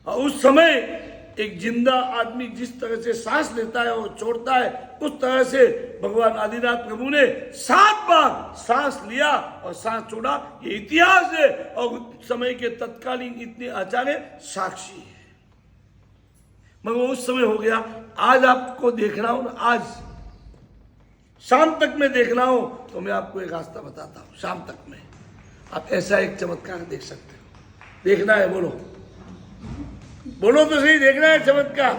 A: और उस समय एक जिंदा आदमी जिस तरह से सांस लेता है और छोड़ता है, उस तरह से भगवान आदिनाथ प्रभु ने 7 बार सांस लिया और सांस छोड़ा। ये इतिहास है, और उस समय के तत्कालीन इतने आचार्य साक्षी है। मगर उस समय हो गया। आज आपको देखना हो ना, आज शाम तक में देखना हो, तो मैं आपको एक रास्ता बताता हूं। शाम तक में आप ऐसा एक चमत्कार देख सकते हो। देखना है? बोलो बोलो तो सही, देखना है चमत्कार,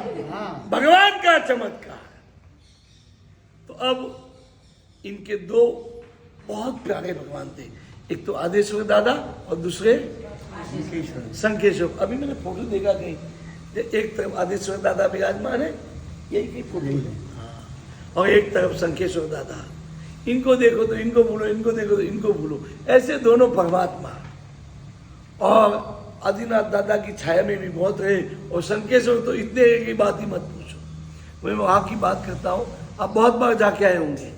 A: भगवान का चमत्कार। तो अब इनके 2 बहुत प्यारे भगवान थे। एक तो आदेश्वर दादा और दूसरे संकेश्वर। अभी मैंने फोटो देखा कहीं, एक तरफ आदेश्वर दादा विराजमान है, यही फोटो है, और एक तरफ संकेश्वर दादा। इनको देखो तो इनको भूलो, इनको देखो तो इनको भूलो, ऐसे दोनों परमात्मा। और आदिनाथ दादा की छाया में भी बहुत रहे, और संकेश्वर तो इतने की बात ही मत पूछो। मैं वहाँ की बात करता हूँ, आप बहुत बार जाके आए होंगे,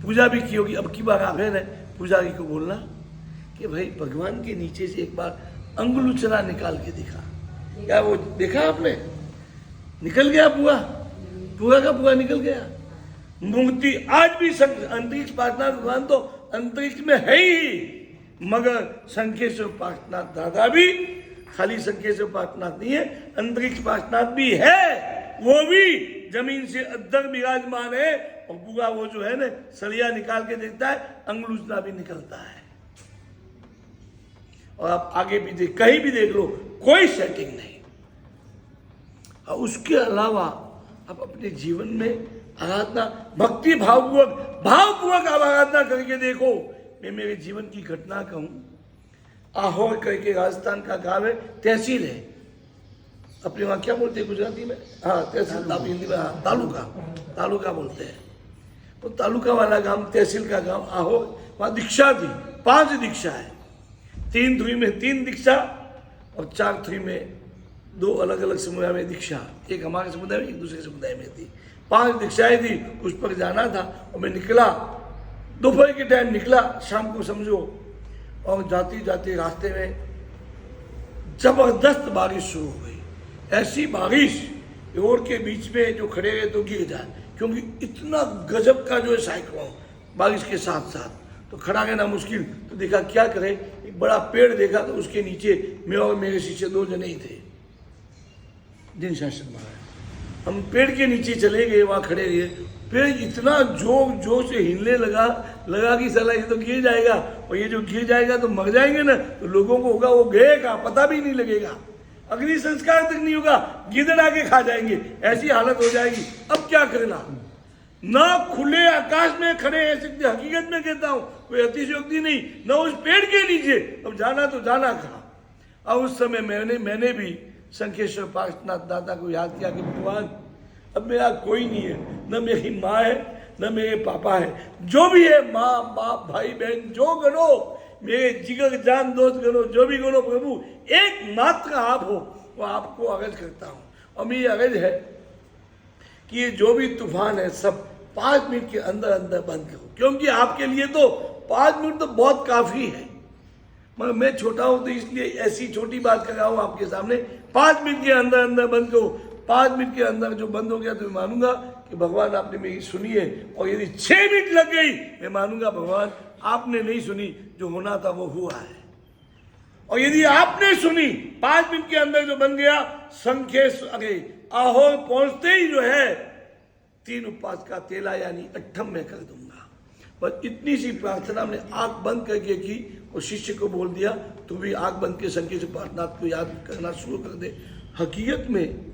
A: पूजा भी की होगी। अब की बार आप है ना, पुजारी को बोलना कि भाई भगवान के नीचे से एक बार अंगुलुचना निकाल के दिखा। क्या वो देखा आपने? निकल गया पूरा, पूरा का पूरा निकल गया। मूर्ति आज भी अंतरिक्ष पार्थनाथ भगवान तो अंतरिक्ष में है ही, मगर शंखेश्वर पार्थनाथ दादा भी खाली शंखेश्वर पार्थनाथ नहीं है, अंतरिक्ष पार्थनाथ भी है, वो भी जमीन से अद्धर विराजमान है। और पूरा वो जो है ना सरिया निकाल के देखता है, अंगुलूचना भी निकलता है। और आप आगे भी देख, कहीं भी देख लो, कोई सेटिंग नहीं। और उसके अलावा आप अपने जीवन में आराधना भक्ति भावपूर्वक आप आराधना करके देखो। मैं मेरे जीवन की घटना कहूं, आहोर करके राजस्थान का गांव है, तहसील है, अपने वहां क्या बोलते हैं गुजराती में? हाँ तहसील, हिंदी में हाँ तालुका बोलते हैं। तो तालुका वाला गांव, तहसील का गांव आहोर, वहां दीक्षा थी, 5 दीक्षा है, 3 धुई में 3 दीक्षा और 4 धुई में 2 अलग अलग समुदाय में दीक्षा, एक हमारे समुदाय में, एक दूसरे समुदाय में थी। 5 दीक्षाएं थी, उस पर जाना था। और मैं निकला, दोपहर के टाइम निकला, शाम को समझो, और जाते जाते रास्ते में जबरदस्त बारिश शुरू हो गई। ऐसी बारिश रोड के बीच में जो खड़े रहे तो गिर जाए, क्योंकि इतना गजब का जो है साइक्लोन बारिश के साथ साथ, तो खड़ा रहना मुश्किल। तो देखा क्या करे, एक बड़ा पेड़ देखा, तो उसके नीचे मैं और मेरे शिष्य 2 जने ही थे, दिन शासन महाराज। हम पेड़ के नीचे चले गए, वहां खड़े रहे। पेड़ इतना जोर से हिलने लगा कि साला ये तो गिर जाएगा, और ये जो गिर जाएगा तो मर जाएंगे ना, तो लोगों को होगा वो गए का पता भी नहीं लगेगा, अग्नि संस्कार तक नहीं होगा, गिदड़ आके खा जाएंगे, ऐसी हालत हो जाएगी। अब क्या करना, ना खुले आकाश में खड़े रह सकते, हकीकत में कहता हूं, कोई अतिशयोक्ति नहीं, ना उस पेड़ के नीचे। अब जाना तो जाना कहाँ। और उस समय मैंने भी शंखेश्वर पार्थनाथ दादा को याद किया कि भगवान अब मेरा कोई नहीं है, न मेरी माँ है, न मेरे पापा है, जो भी है माँ बाप भाई बहन जो गणो, मेरे जिगर जान दोस्त गणो, जो भी गणो प्रभु, एकमात्र आप हो, वो आपको अर्ज करता हूँ। और मेरी अर्ज है कि ये जो भी तूफान है सब 5 मिनट के अंदर अंदर बंद करो, क्योंकि आपके लिए तो 5 मिनट तो बहुत काफी है, मगर मैं छोटा हूं तो इसलिए ऐसी छोटी बात कर रहा हूं आपके सामने। 5 मिनट के अंदर अंदर बंद करो। 5 मिनट के अंदर जो बंद हो गया तो मैं मानूंगा कि भगवान आपने मेरी सुनी है, और यदि 6 मिनट लग गई मैं मानूंगा भगवान आपने नहीं सुनी, जो होना था वो हुआ है। और यदि आपने सुनी, 5 मिनट के अंदर जो बन गया, संखेश अरे आहोर पहुंचते ही जो है 3 उपवास का तेला यानी 8 में कर दूंगा। बस इतनी सी प्रार्थना हमने आंख बंद करके की, और शिष्य को बोल दिया तू भी आंख बंद के शंखेश्वर पार्थनाथ को याद करना शुरू कर दे। हकीकत में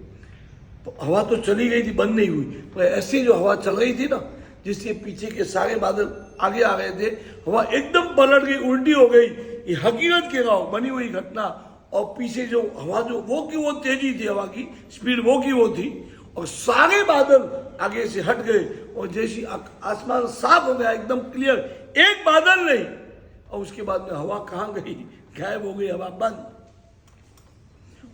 A: हवा तो चली गई थी, बंद नहीं हुई, पर ऐसी जो हवा चल रही थी ना, जिससे पीछे के सारे बादल आगे आ रहे थे, हवा एकदम पलट गई, उल्टी हो गई। ये हकीकत के गाँव बनी हुई घटना। और पीछे जो हवा जो वो की वो तेजी थी, हवा की स्पीड वो की वो थी, और सारे बादल आगे से हट गए, और जैसी आसमान साफ हो गया एकदम क्लियर, एक बादल नहीं। और उसके बाद में हवा कहाँ गई, गायब हो गई, हवा बंद।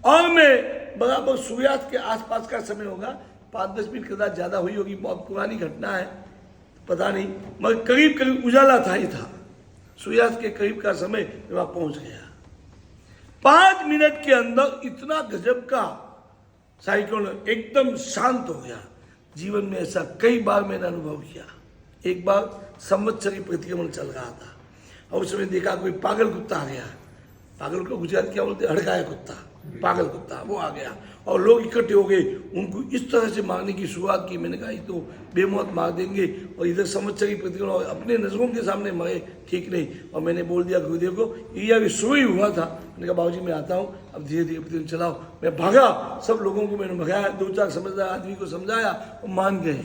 A: और मैं बराबर सूर्यास्त के आसपास का समय होगा, 5-10 मिनट कदाच ज्यादा हुई होगी, बहुत पुरानी घटना है, पता नहीं, मगर करीब करीब उजाला था ही था, सूर्यास्त के करीब का समय वहां पहुंच गया। 5 मिनट के अंदर इतना गजब का साइक्लोन एकदम शांत हो गया। जीवन में ऐसा कई बार मैंने अनुभव किया। एक बार संवत्सरी प्रतिक्रमण चल रहा था, और उस समय देखा कोई पागल कुत्ता आ गया, पागल को गुजरात क्या बोलते, हड़काया कुत्ता, पागल कुत्ता, वो आ गया, और लोग इकट्ठे हो गए, उनको इस तरह से मारने की शुरुआत की। मैंने कहा ये तो बेमौत मार देंगे, और इधर संवत्सरी प्रतिक्रमण अपने नजरों के सामने मरे, ठीक नहीं। और मैंने बोल दिया गुरुदेव को, ये अभी शुरू ही हुआ था। मैंने कहा बाबूजी मैं आता हूँ, अब धीरे धीरे प्रतिक्रमण चलाओ। मैं भागा, सब लोगों को मैंने भगाया, 2-4 समझदार आदमी को समझाया, वो मान गए,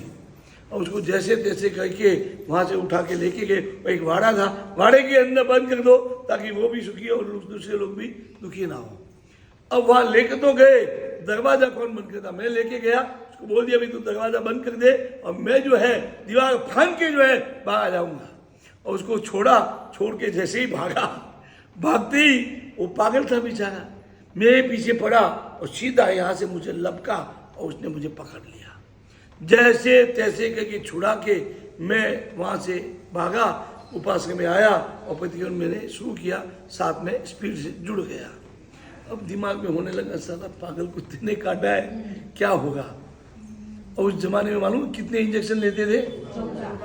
A: और उसको जैसे तैसे करके वहां से उठा के लेके गए। एक वाड़ा था, वाड़े के अंदर बंद कर दो ताकि वो भी सुखी और दूसरे लोग भी दुखी ना हो। अब वहां लेके तो गए, दरवाजा कौन बंद करता, मैं लेके गया, उसको बोल दिया भाई तू दरवाजा बंद कर दे, और मैं जो है दीवार फांद के जो है बाहर आ जाऊंगा। और उसको छोड़ के जैसे ही भागते ही वो पागल था बेचारा, मेरे पीछे पड़ा और सीधा यहाँ से मुझे लपका, और उसने मुझे पकड़ लिया। जैसे तैसे करके छुड़ा के मैं वहां से भागा, उपासना में आया, और प्रतिक्रमण मैंने शुरू किया, साथ में स्पीड से जुड़ गया। अब दिमाग में होने लगा साला पागल कुत्ते ने काटा है, क्या होगा। और उस जमाने में मालूम कितने इंजेक्शन लेते थे?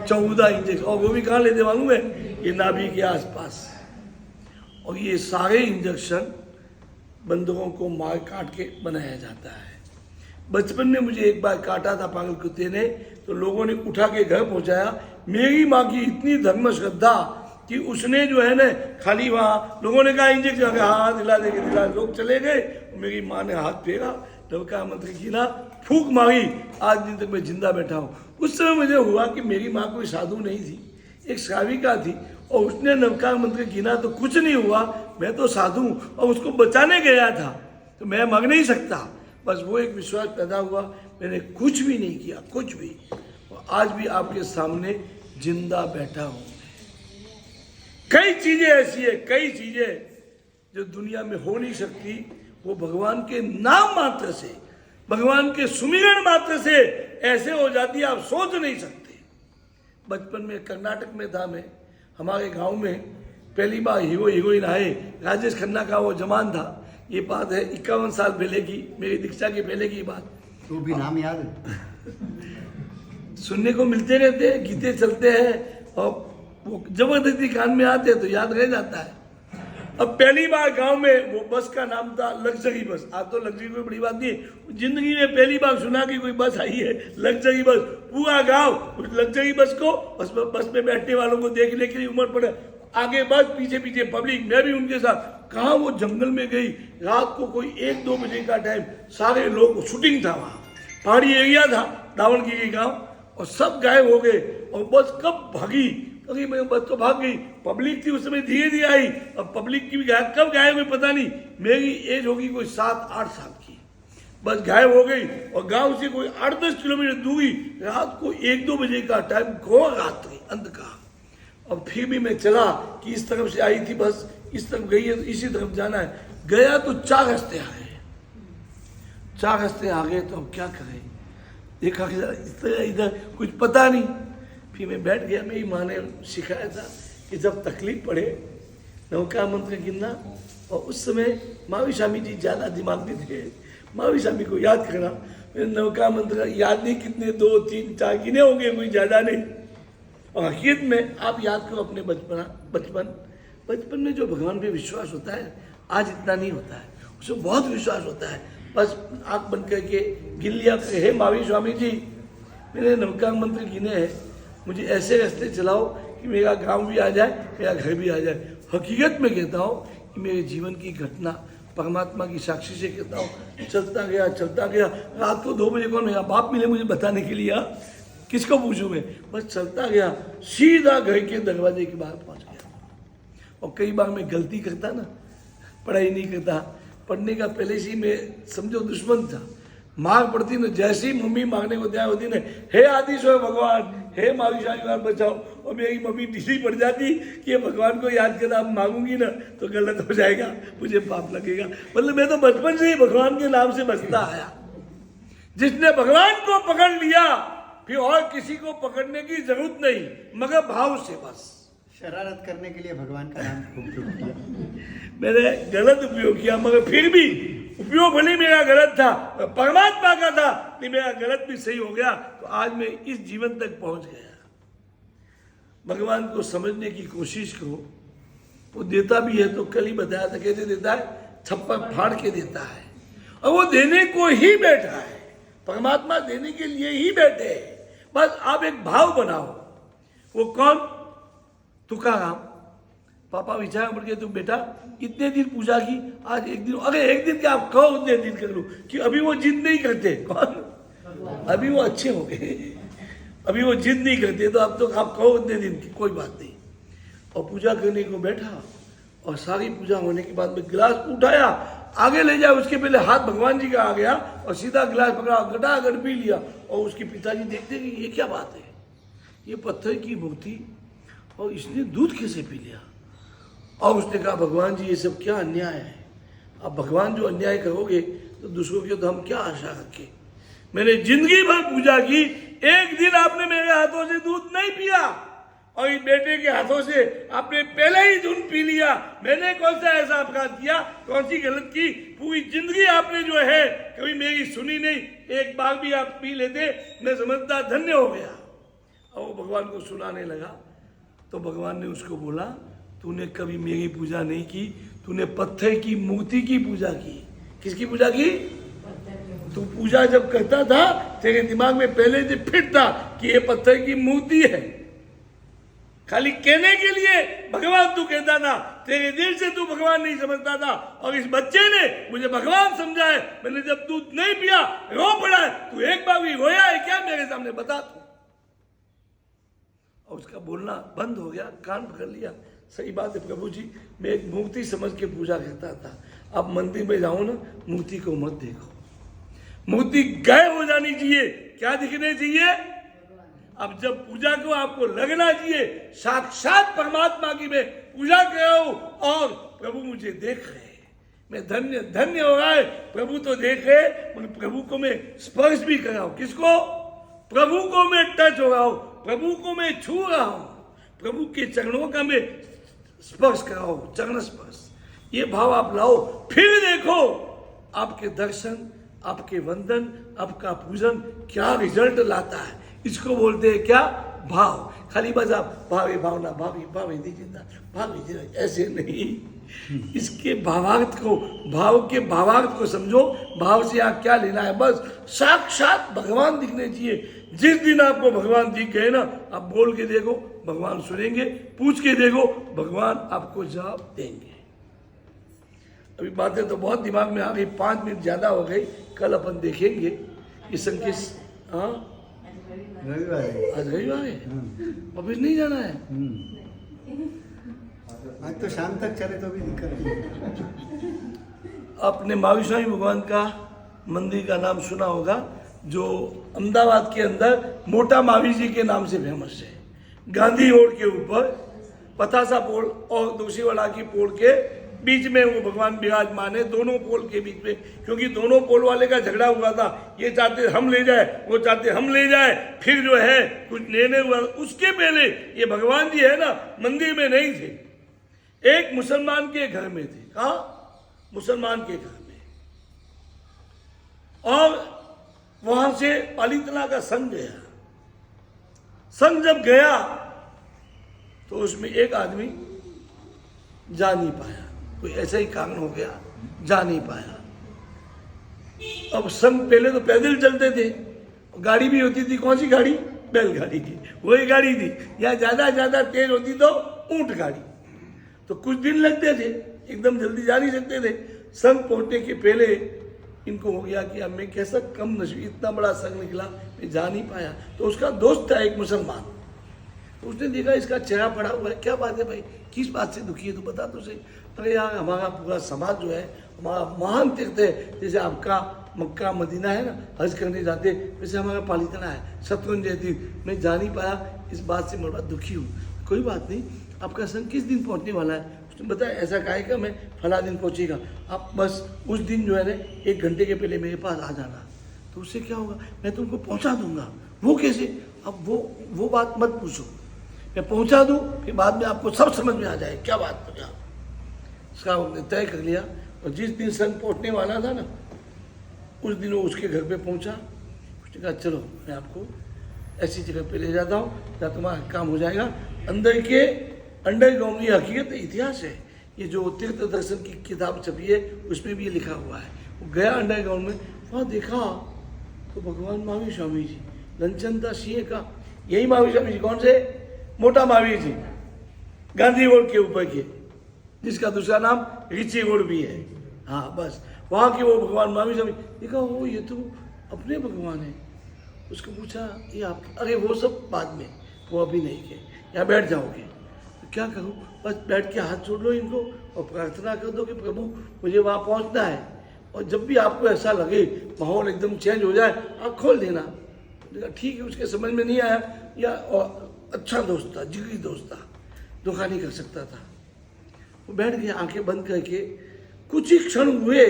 A: 14 इंजेक्शन। और वो भी कहाँ लेते मालूम है? ये नाभि के आसपास। और ये सारे इंजेक्शन बंदरों को मार काट के बनाया जाता है। बचपन में मुझे एक बार काटा था पागल कुत्ते ने, तो लोगों ने उठा के घर पहुंचाया। मेरी माँ की इतनी धर्म श्रद्धा कि उसने जो है ना खाली वहाँ लोगों ने कहा इंजेक्शन, हाँ दिला देंगे दिला, लोग चले गए। मेरी माँ ने हाथ फेरा, नवकार मंत्र की ना फूंक मारी, आज दिन तक मैं जिंदा बैठा हूँ। उस समय मुझे हुआ कि मेरी माँ कोई साधु नहीं थी, एक श्राविका थी, और उसने नवकार मंत्र गिना तो कुछ नहीं हुआ। मैं तो साधु हूँ और उसको बचाने गया था, तो मैं मर नहीं सकता। बस वो एक विश्वास पैदा हुआ, मैंने कुछ भी नहीं किया, कुछ भी। और आज भी आपके सामने जिंदा बैठा हूँ। कई चीजें ऐसी है, कई चीजें जो दुनिया में हो नहीं सकती, वो भगवान के नाम मात्र से, भगवान के सुमिरन मात्र से ऐसे हो जाती है, आप सोच नहीं सकते। बचपन में कर्नाटक में था मैं, हमारे गांव में पहली बार हीरो हीरोइन आए। राजेश खन्ना का वो जमान था, ये बात है 51 साल पहले की, मेरी दीक्षा के पहले की बात।
B: तो भी नाम याद है?
A: सुनने को मिलते रहते हैं, गीते चलते हैं और वो जबरदस्ती कान में आते हैं तो याद रह जाता है। अब पहली बार गांव में वो बस का नाम था लग्जरी बस। आज तो लग्जरी कोई बड़ी बात नहीं, जिंदगी में पहली बार सुना कि कोई बस आई है लग्जरी बस। पूरा गांव उस लग्जरी बस को, बस में बैठने वालों को देखने के लिए उमड़ पड़े, आगे बस पीछे पीछे पब्लिक, मैं भी उनके साथ। कहाँ वो जंगल में गई, रात को कोई 1-2 बजे का टाइम, सारे लोग, शूटिंग था वहाँ, पहाड़ी एरिया था, दावणगिरी गांव, और सब गायब हो गए। और बस कब भागी, अरे मैं बस तो भाग गई। पब्लिक थी उस समय, धीरे धीरे आई, अब पब्लिक की भी गायब, कब गायब हुई पता नहीं। मेरी एज होगी कोई 7-8 साल की, बस गायब हो गई। और गांव से कोई 8-10 किलोमीटर दूरी, रात को 1-2 बजे का टाइम, घोर रात्रि, अंधकार। और फिर भी मैं चला कि इस तरफ से आई थी बस, इस तरफ गई है तो इसी तरफ जाना है। गया तो 4 रास्ते आ गए, 4 रास्ते आ गए, तो अब क्या करें। देखा कि इधर कुछ पता नहीं। फिर मैं बैठ गया। मेरी माँ ने सिखाया था कि जब तकलीफ पड़े नवकार मंत्र गिनना, और उस समय महावीर स्वामी जी ज़्यादा दिमाग में थे, महावीर स्वामी को याद करना। मैंने नवकार मंत्र याद नहीं, कितने 2, 3, 4 गिने होंगे, कोई ज़्यादा नहीं। और हकीकत में आप याद करो अपने बचपन में जो भगवान पे विश्वास होता है, आज इतना नहीं होता है, उसमें बहुत विश्वास होता है। बस आँख बंद करके गिन लिया, हे महावीर स्वामी जी मैंने नवकार मंत्र गिने हैं, मुझे ऐसे रास्ते चलाओ कि मेरा गांव भी आ जाए, मेरा घर भी आ जाए। हकीकत में कहता हूँ कि मेरे जीवन की घटना परमात्मा की साक्षी से कहता हूँ, चलता गया। रात को 2 बजे कौन मेरा बाप मिले मुझे बताने के लिए, किसको पूछूं मैं, बस चलता गया, सीधा घर के दरवाजे के बाहर पहुँच गया। और कई बार मैं गलती करता ना, पढ़ाई नहीं करता, पढ़ने का पहले से ही मैं समझो दुश्मन था। मार पड़ती ना, जैसे ही मम्मी मांगने को तैयार होती ना, हे आदिश्वर भगवान, हे महावीर बचाओ, और मेरी मम्मी ढीली पड़ जाती कि ये भगवान को याद कर, अब मांगूंगी ना तो गलत हो जाएगा, मुझे पाप लगेगा। मतलब मैं तो बचपन से ही भगवान के नाम से बचता आया। जिसने भगवान को पकड़ लिया फिर और किसी को पकड़ने की जरूरत नहीं, मगर भाव से बस।
B: शरारत करने के लिए भगवान का नाम उपयोग किया,
A: मैंने गलत उपयोग किया, मगर फिर भी उपयोग भले मेरा गलत था, परमात्मा का था, नहीं मेरा गलत भी सही हो गया, तो आज मैं इस जीवन तक पहुंच गया। भगवान को समझने की कोशिश करो, वो देता भी है तो कल ही बताया था, कैसे देता है, छप्पर फाड़ के देता है, और वो देने को ही बैठा है। परमात्मा देने के लिए ही बैठे हैं, बस आप एक भाव बनाओ। वो कौन? तुकाराम। पापा विचार पड़ गए, तुम बेटा इतने दिन पूजा की, आज एक दिन, अरे एक दिन क्या आप कहो उतने दिन कर लो, कि अभी वो जिद नहीं करते। कौन? अभी वो अच्छे हो गए, अभी वो जिद नहीं करते, तो अब तो आप कहो उतने दिन की, कोई बात नहीं। और पूजा करने को बैठा, और सारी पूजा होने के बाद में गिलास उठाया, आगे ले जाए उसके पहले हाथ भगवान जी का आ गया, और सीधा गिलास पकड़ा, गटागट पी लिया। और उसके पिताजी देखते कि ये क्या बात है, ये पत्थर की मूर्ति, और इसने दूध कैसे पी लिया। और उसने कहा, भगवान जी ये सब क्या अन्याय है, अब भगवान जो अन्याय करोगे तो दूसरों की तो हम क्या आशा रखें। मैंने जिंदगी भर पूजा की, एक दिन आपने मेरे हाथों से दूध नहीं पिया, और इस बेटे के हाथों से आपने पहले ही धुन पी लिया। मैंने कौन सा ऐसा अपराध किया, कौन सी गलत की? पूरी जिंदगी आपने जो है कभी मेरी सुनी नहीं। एक बार भी आप पी लेते, मैं समझता धन्य हो गया। और वो भगवान को सुनाने लगा तो भगवान ने उसको बोला, तूने कभी मेरी पूजा नहीं की, तूने पत्थर की मूर्ति की पूजा की। किसकी पूजा की? तू पूजा जब करता था तेरे दिमाग में पहले से फिट था कि ये पत्थर की मूर्ति है। खाली कहने के लिए भगवान तू कहता था, तेरे दिल से तू भगवान नहीं समझता था। और इस बच्चे ने मुझे भगवान समझा है। मैंने जब दूध नहीं पिया, रो पड़ा है, तू एक बार भी रोया है क्या मेरे सामने, बता तू। और उसका बोलना बंद हो गया, कान पकड़ लिया। सही बात है प्रभु जी, मैं एक मूर्ति समझ के पूजा करता था। अब मंदिर में जाओ ना, मूर्ति को मत देखो, मूर्ति गायब हो जानी चाहिए, क्या दिखने चाहिए? अब जब पूजा को आपको लगना चाहिए साक्षात परमात्मा की मैं पूजा कर रहा हूं और प्रभु मुझे देख रहे हैं, मैं धन्य धन्य हो रहा है। प्रभु तो देख रहे, मगर प्रभु को मैं स्पर्श भी कर रहा हूं। किसको? प्रभु को मैं टच हो रहा हूं, प्रभु को मैं छू रहा हूं, प्रभु के चरणों का मैं स्पर्श कर रहा हूं, चरण स्पर्श। ये भाव आप लाओ, फिर देखो आपके दर्शन, आपके वंदन, आपका पूजन क्या रिजल्ट लाता है। इसको बोलते हैं क्या? भाव। खाली बस आप भावे भावना, भावी भावे जिंदा, भावी जिंदा, ऐसे नहीं। इसके भावार्थ को, भाव के भावार्थ को समझो। भाव से आप क्या लेना है? बस साक्षात भगवान दिखने चाहिए। जिस दिन आपको भगवान दिख गए ना, आप बोल के देखो, भगवान सुनेंगे, पूछ के देखो, भगवान आपको जवाब देंगे। अभी बातें तो बहुत दिमाग में आ गई, 5 मिनट ज्यादा हो गई। कल अपन देखेंगे ये संकेत। हाँ,
B: रविवार है।
A: आज रविवार है, ऑफिस नहीं जाना है।
B: आज तो शाम तक चले तो भी दिक्कत नहीं।
A: आपने महावीर स्वामी भगवान का मंदिर का नाम सुना होगा, जो अहमदाबाद के अंदर मोटा महावीर जी के नाम से फेमस है। गांधी रोड के ऊपर पतासा पोल और दूसरीवाला की पोल के बीच में वो भगवान विराजमान है, दोनों पोल के बीच में। क्योंकि दोनों पोल वाले का झगड़ा हुआ था, ये चाहते हम ले जाए, वो चाहते हम ले जाए, फिर जो है कुछ लेने हुआ। उसके पहले ये भगवान जी है ना, मंदिर में नहीं थे, एक मुसलमान के घर में थे। कहा? मुसलमान के घर में। और वहां से पालीतना का संघ गया। संघ जब गया तो उसमें एक आदमी जा नहीं पाया, कोई ऐसा ही कारण हो गया, जा नहीं पाया। अब संघ पहले तो पैदल चलते थे, गाड़ी भी होती थी। कौन सी गाड़ी? बैलगाड़ी की, वही गाड़ी थी। या ज्यादा तेज होती तो ऊंट गाड़ी। तो कुछ दिन लगते थे, एकदम जल्दी जा नहीं सकते थे। संघ पहुंचने के पहले इनको हो गया कि अब मैं कैसा कम नसीब, इतना बड़ा संघ निकला, मैं जा नहीं पाया। तो उसका दोस्त था एक मुसलमान, तो उसने देखा इसका चेहरा पड़ा हुआ है, क्या बात है भाई, किस बात से दुखी है, तो बता तो सही। अरे यार, हमारा पूरा समाज जो है, हमारा महान तीर्थ है, जैसे आपका मक्का मदीना है ना, हज करने जाते, वैसे हमारा पालीतना है, शत्रुंजय जयती, मैं जा नहीं पाया, इस बात से मैं बड़ा दुखी हूँ। कोई बात नहीं, आपका संघ किस दिन पहुँचने वाला है? उसने बताया ऐसा कार्यक्रम है, फला दिन पहुँचेगा, आप बस उस दिन जो है ना 1 घंटे के पहले मेरे पास आ जाना। तो उससे क्या होगा? मैं तुमको पहुँचा दूंगा। वो कैसे? अब वो बात मत पूछो, मैं पहुँचा दूँ, फिर बाद में आपको सब समझ में आ जाए क्या बात पहुँचा। उसका उसने तय कर लिया। और जिस दिन संघ पहुँचने वाला था ना, उस दिन वो उसके घर पे पहुँचा। उसने कहा चलो मैं आपको ऐसी जगह पे ले जाता हूँ जहाँ तुम्हारा काम हो जाएगा। अंदर के अंडरग्राउंड, ये हकीकत इतिहास है, ये जो तीर्थ दर्शन की किताब छपी है उसमें भी ये लिखा हुआ है। वो गया अंडरग्राउंड में, वहाँ देखा तो भगवान महावीर स्वामी जी, लंचनता सिंह का यही महावीर स्वामी जी। कौन से? मोटा महावीर जी, गांधी रोड के ऊपर के, जिसका दूसरा नाम रिची रोड भी है। हाँ बस, वहाँ के वो भगवान महावीर स्वामी। देखा वो ये तो अपने भगवान है। उसको पूछा ये आप? अरे वो सब बाद में, वो अभी नहीं के, यहाँ बैठ जाओगे। तो क्या करूँ? बस बैठ के हाथ जोड़ लो इनको और प्रार्थना कर दो कि प्रभु मुझे वहाँ पहुँचना है। और जब भी आपको ऐसा लगे माहौल एकदम चेंज हो जाए, आप खोल देना। देखा ठीक है, उसके समझ में नहीं आया, या अच्छा दोस्त था, जिगरी दोस्त था, धोखा नहीं कर सकता था। बैठ गया आंखें बंद करके, कुछ ही क्षण हुए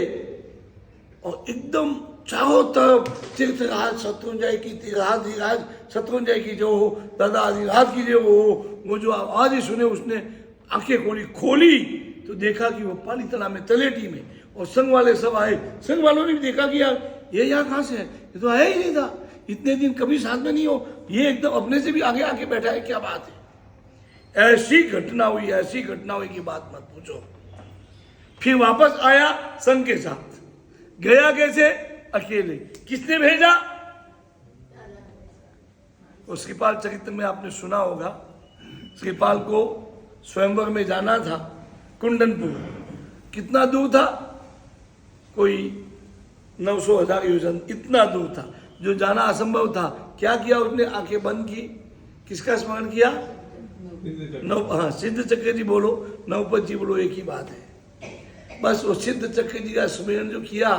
A: और एकदम चारों तरफ तीर्थराज शत्रुंजय की धीराज शत्रुंजय की जो हो, दादा अधिराज की जो हो, वो जो आवाज ही सुने उसने आंखें खोली तो देखा कि वो पालीताना में तलेटी में, और संघ वाले सब आए। संघ वालों ने भी देखा कि यार ये यहाँ कहाँ से है, ये तो आया ही नहीं था, इतने दिन कभी साथ में नहीं हो, ये एकदम अपने से भी आगे आके बैठा है, क्या बात है। ऐसी घटना हुई कि बात मत पूछो। फिर वापस आया संघ के साथ, गया कैसे, अकेले। किसने भेजा, और श्रीपाल चरित्र में आपने सुना होगा, श्रीपाल को स्वयंवर में जाना था कुंडनपुर। कितना दूर था, कोई 900,000 योजन, इतना दूर था, जो जाना असंभव था। क्या किया उसने, आंखें बंद की, किसका स्मरण किया, हाँ सिद्ध चक्र जी बोलो, नवपत जी बोलो, एक ही बात है। बस वो सिद्ध चक्र जी का स्मरण जो किया,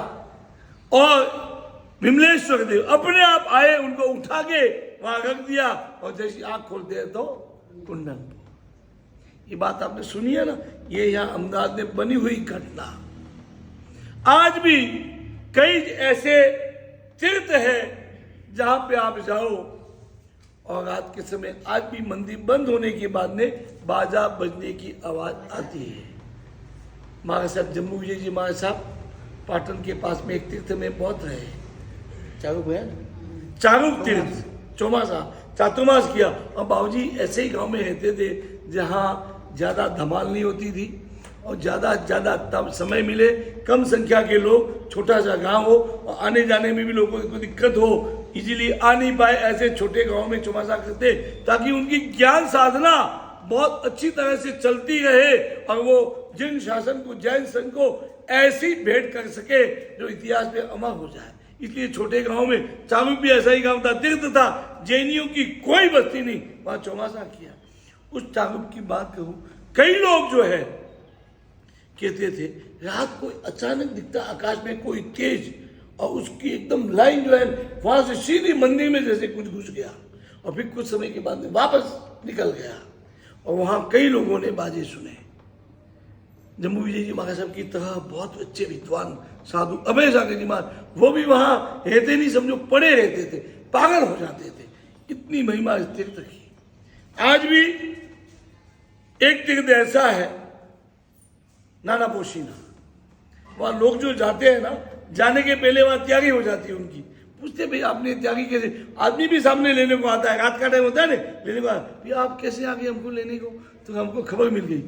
A: और विमलेश्वर देव अपने आप आए, उनको उठा के वहां रख दिया, और जैसी आंख खोलते तो कुंडन। ये बात आपने सुनी है ना, ये यहाँ अहमदाबाद में बनी हुई घटना। आज भी कई ऐसे तीर्थ है जहां पे आप जाओ, और रात के समय आज भी मंदिर बंद होने के बाद में बाजा बजने की आवाज आती है। महाराज साहब जम्मू विजय जी महाराज साहब पाटन के पास में एक तीर्थ में बहुत रहे, चारुक तीर्थ, चौमासा चातुर्मास किया। और बाबूजी ऐसे ही गांव में रहते थे जहां ज्यादा धमाल नहीं होती थी, और ज्यादा तब समय मिले, कम संख्या के लोग, छोटा सा गांव हो, और आने जाने में भी लोगों को दिक्कत हो, इजीली आ नहीं पाए, ऐसे छोटे गांव में चौमासा करते, ताकि उनकी ज्ञान साधना बहुत अच्छी तरह से चलती रहे, और वो जिन शासन को, जैन संघ को ऐसी भेंट कर सके जो इतिहास में अमर हो जाए। इसलिए छोटे गांव में, चारुक भी ऐसा ही गांव था, तीर्थ था, जैनियों की कोई बस्ती नहीं, वहां चौमासा किया। उस चारुक की बात करूं, कई लोग जो है कहते थे रात को अचानक दिखता आकाश में कोई तेज, और उसकी एकदम लाइन जो है वहां से सीधी मंदिर में जैसे कुछ घुस गया, और फिर कुछ समय के बाद में वापस निकल गया। और वहां कई लोगों ने बाजे सुने। जम्मू विजय जी महाराज साहब की तरह बहुत अच्छे विद्वान साधु अभय सागर जी महाराज, वो भी वहां रहते नहीं, समझो पड़े रहते थे, पागल हो जाते थे, इतनी महिमा इस तीर्थ की। आज भी एक तीर्थ ऐसा है नाना पोशीना, वहां लोग जो जाते हैं ना, जाने के पहले वहां त्यागी हो जाती है उनकी, पूछते भाई आपने त्यागी कैसे, आदमी भी सामने लेने को आता है, रात का टाइम होता है ना, लेने को भाई आप कैसे आ गए हमको लेने को, तो हमको खबर मिल गई।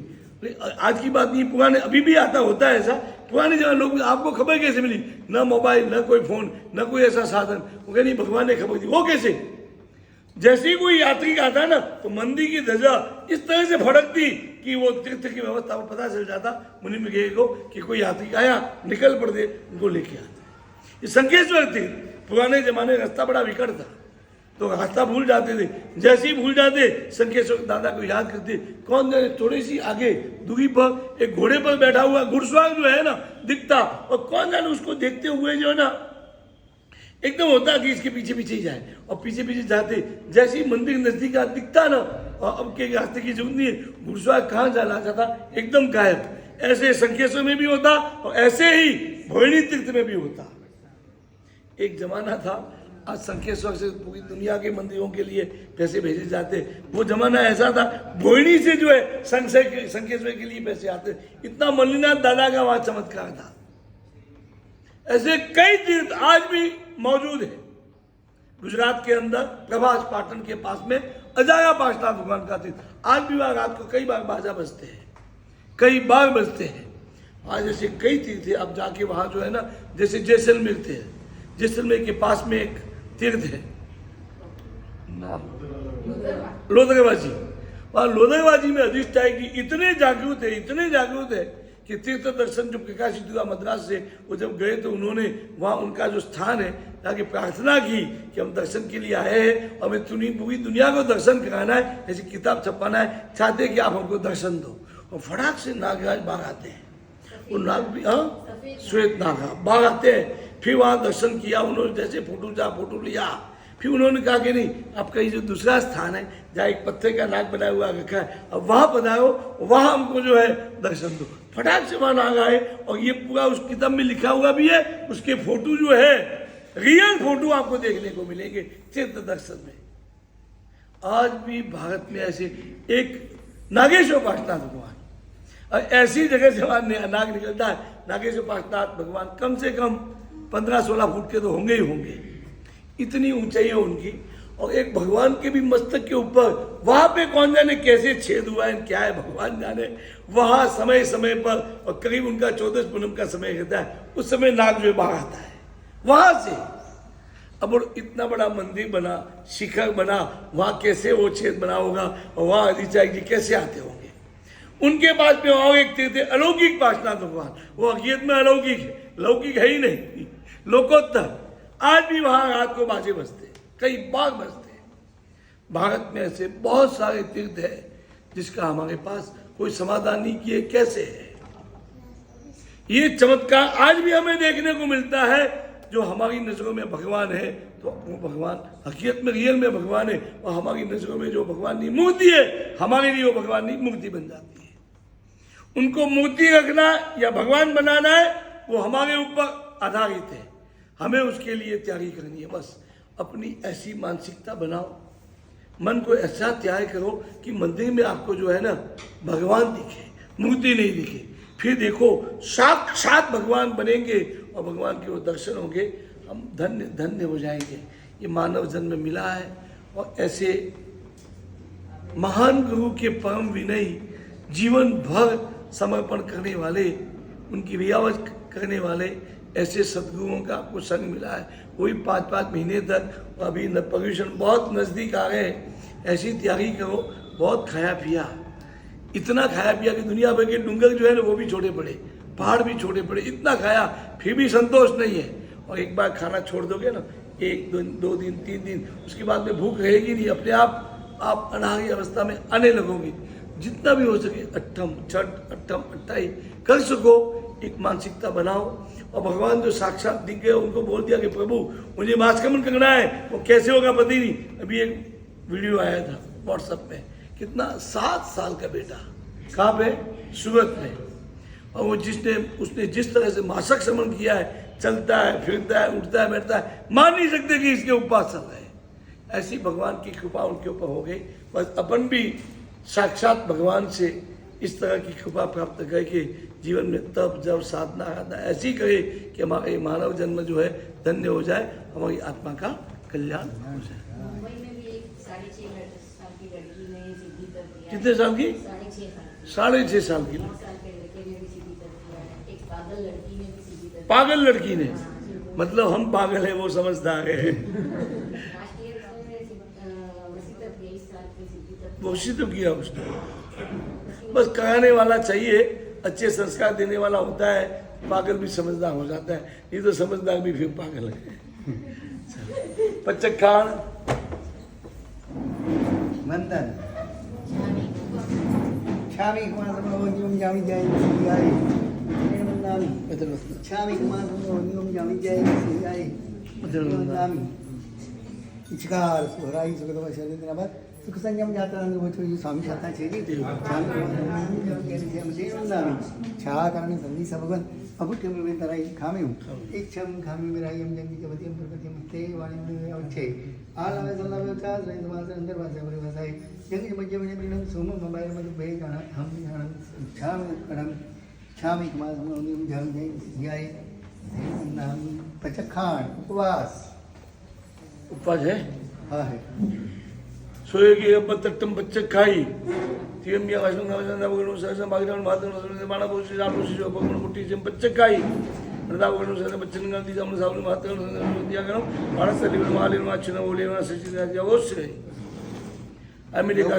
A: आज की बात नहीं, पुराने अभी भी आता होता है ऐसा, पुराने जगह लोग, आपको खबर कैसे मिली, न मोबाइल, न कोई फोन, न कोई ऐसा साधन, वो कह नहीं भगवान ने खबर दी। वो कैसे, जैसे ही कोई यात्री का आता है ना, तो मंदिर की ध्वजा इस तरह से फड़कती कि वो तीर्थ की व्यवस्था को पता चल जाता मुनि में को कि कोई यात्री आया, निकल पड़ते, उनको लेके आते। ये संकेश्वर तीर्थ, पुराने जमाने रास्ता बड़ा विकट था, तो रास्ता भूल जाते थे, जैसे ही भूल जाते संकेश्वर दादा को याद करते, कौन जाने थोड़ी सी आगे दूरी पर एक घोड़े पर बैठा हुआ घुड़सवार जो है ना दिखता, और कौन जाने उसको देखते हुए जो है ना एकदम होता कि इसके पीछे पीछे ही जाए, और पीछे पीछे जाते, जैसे ही मंदिर नजदीक दिखता ना, और अब के रास्ते की जरूरत नहीं है, घुड़सवार कहाँ चला जाता, एकदम गायब। ऐसे संकेश्वर में भी होता, और ऐसे ही भोयणी तीर्थ में भी होता। एक जमाना था, आज संकेश्वर से पूरी दुनिया के मंदिरों के लिए पैसे भेजे जाते, वो जमाना ऐसा था भोयणी से जो है संकेश्वर के लिए पैसे आते। इतना मल्लीनाथ दादा का वहां चमत्कार था। ऐसे कई तीर्थ आज भी मौजूद है। गुजरात के अंदर प्रभास पाटन के पास में अजाया पाठनाथ भगवान का तीर्थ, आज भी वहां रात को कई बार बाजा बजते हैं, कई बार बजते हैं। आज ऐसे कई तीर्थ है, आप जाके वहां जो है ना, जैसे जैसलमेर थे, जैसलमेर के पास में एक तीर्थ है लोदरबाजी, वहां लोदरबाजी में अधिष्ठाई की इतने जागरूक है कि तीर्थ दर्शन जो प्रकाशित हुआ मद्रास से, वो जब गए तो उन्होंने वहाँ उनका जो स्थान है जाके प्रार्थना की कि हम दर्शन के लिए आए हैं, और हमें पूरी दुनिया को दर्शन कराना है, ऐसी किताब छपाना है, चाहते कि आप हमको दर्शन दो। और फटाक से नागराज बाग आते हैं, वो नाग भी, हाँ श्वेत नाग बाग आते हैं। फिर वहाँ दर्शन किया उन्होंने, जैसे फोटो लिया, फिर उन्होंने कहा कि नहीं, आपका ये जो दूसरा स्थान है जहाँ एक पत्थर का नाग बनाया हुआ रखा है, अब वहाँ पधारो, वहाँ हमको जो है दर्शन दो। फटाक से वहाँ नाग आए, और ये पूरा उस किताब में लिखा हुआ भी है, उसके फोटो जो है रियल फोटो आपको देखने को मिलेंगे चित्र दर्शन में। आज भी भारत में ऐसे एक नागेश्वर पाशनाथ भगवान, और ऐसी जगह से वहां नाग निकलता है। नागेश्वर पाशनाथ भगवान कम से कम 15-16 फुट के तो होंगे ही होंगे, इतनी ऊंचाई है उनकी। और एक भगवान के भी मस्तक के ऊपर वहां पे कौन जाने कैसे छेद हुआ है, क्या है भगवान जाने। वहां समय समय पर, और करीब उनका 14 पूनम का समय रहता है, उस समय नाग जो बाहर आता है वहां से। अब और इतना बड़ा मंदिर बना, शिखर बना, वहां कैसे वो छेद बना होगा, और वहां अधिचारी जी कैसे आते होंगे। उनके पास में और एक तीर्थ है अलौकिक पाशनाथ भगवान, वो हकीकत में अलौकिक है, लौकिक है ही नहीं, लोकोत्तर। आज भी वहां रात को बाजे बजते, कई बार बजते हैं। भारत में ऐसे बहुत सारे तीर्थ है जिसका हमारे पास कोई समाधान नहीं किए कैसे है। ये चमत्कार आज भी हमें देखने को मिलता है। जो हमारी नजरों में भगवान है तो वो भगवान हकीकत में रियल में भगवान है, और हमारी नजरों में जो भगवान की मूर्ति है हमारे लिए वो भगवान की मूर्ति बन जाती है। उनको मूर्ति रखना या भगवान बनाना है वो हमारे ऊपर आधारित है, हमें उसके लिए तैयारी करनी है। बस अपनी ऐसी मानसिकता बनाओ, मन को ऐसा त्याग करो कि मंदिर में आपको जो है ना भगवान दिखे, मूर्ति नहीं दिखे। फिर देखो साक्षात भगवान बनेंगे और भगवान के वो दर्शन होंगे, हम धन्य धन्य हो जाएंगे। ये मानव जन्म मिला है, और ऐसे महान गुरु के परम विनयी, जीवन भर समर्पण करने वाले, उनकी रियावत करने वाले ऐसे सदगुरुओं का आपको संग मिला है। वही 5-5 महीने तक, अभी पर्यूषण बहुत नज़दीक आ गए, ऐसी तैयारी करो। बहुत खाया पिया, इतना खाया पिया कि दुनिया भर के डूंगर जो है ना वो भी छोटे पड़े, पहाड़ भी छोटे पड़े, इतना खाया फिर भी संतोष नहीं है। और एक बार खाना छोड़ दोगे ना, 1 दिन 2 दिन 3 दिन, उसके बाद में भूख रहेगी नहीं, अपने आप अनाहारी अवस्था में आने लगोगे। जितना भी हो सके अट्ठम छठ अट्ठम अट्ठाई कर सको, एक मानसिकता बनाओ। और भगवान जो साक्षात दिख गए उनको बोल दिया कि प्रभु मुझे मास्कमन करना है, वो कैसे होगा पता ही नहीं। अभी एक वीडियो आया था व्हाट्सएप पे, कितना 7 साल का बेटा, कहाँ पे, सूरत में, और वो उसने जिस तरह से मासक समन किया है, चलता है फिरता है उठता है बैठता है, मान नहीं सकते कि इसके उपासक है। ऐसी भगवान की कृपा उनके ऊपर हो गई। बस अपन भी साक्षात भगवान से इस तरह की कृपा प्राप्त करके जीवन में तप जब साधना ऐसी करे कि हमारा ये मानव जन्म जो है धन्य हो जाए, हमारी आत्मा का कल्याण हो जाए।
C: मुंबई में भी एक 6.5 साल की लड़की ने सिद्धि कर दिया।
A: कितने साल की? 6.5 साल की।
C: 9 साल के लड़के ने भी सिद्धि कर दिया है। एक पागल लड़की ने भी सिद्धि कर दिया।
A: पागल लड़की ने, मतलब हम पागल है वो समझदार है।
C: लास्ट ईयर वसीयत 23 साल की सिद्धि कर
A: वो सिद्ध किया उसने। बस कराने वाला चाहिए, अच्छे संस्कार देने वाला होता है, पागल भी समझदार हो जाता है, नहीं तो समझदार भी फिर पागल है। पचक्खाण
B: वंदन छामी कुमार समोनियम जामी जय सियाई वंदनामि छामी कुमार समोनियम जामी जय सियाई वंदनामि इचकार सुराई सुगदवा शरीरनाबाद सुख संयम जाता अनुभव जो स्वामी शाता छे जी छामी वंदनामि छा कारण संधि सबगन अभुक्यम में तराई खामियु इच्छम खामी मेरायम जंगी जवतियम प्रगतियम ते वाणी में अवच्छे आलमे सल्लामे चास रही समाज अंदर वासे बड़े भाषाई जंगी मध्य में प्रणम सोम मोबाइल में बे जाना हम जान छाम कड़म छामी कुमार समोनियम जाम जय सियाई नाम पचखान उपवास
A: उपवास है।
B: हाँ है
A: सोएगी अब तट्टम पचक्खाई तीम या वासुंगा वसंदा बगणु सहसा बागदान मातन वसंदा माना बोसी जापोसी जो बगणु मुट्ठी जम पचक्खाई नदा बगणु सहसा बच्चन गांधी जामन सावल मातन वसंदा दिया करो भारत से लिबल मालिन माचना बोलेना सचिन राजा अवश्य अमेरिका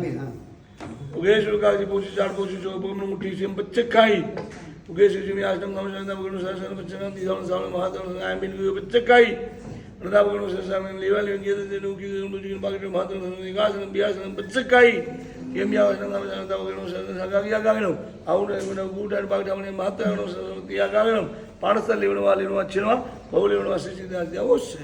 A: में उगेश का जी पोसी जापोसी जो बगणु मुट्ठी जम पचक्खाई उगेश जी में आश्रम गांव वसंदा बगणु सहसा बच्चन गांधी जामन सावल मातन वसंदा अमेरिका पचक्खाई नदा बगणु सहसा में लेवा लेंगे तो की मुझे बाकी मातन वसंदा निगासन बियासन पचक्खाई Yem ya wasang kami sa tawag ng sa kagaya kagano. Ako na yung nagugudan bakit ako na mata ng sa tiya kagano. Para sa liwan wa liwan chinwa, bawal liwan wa sa sida. Awos.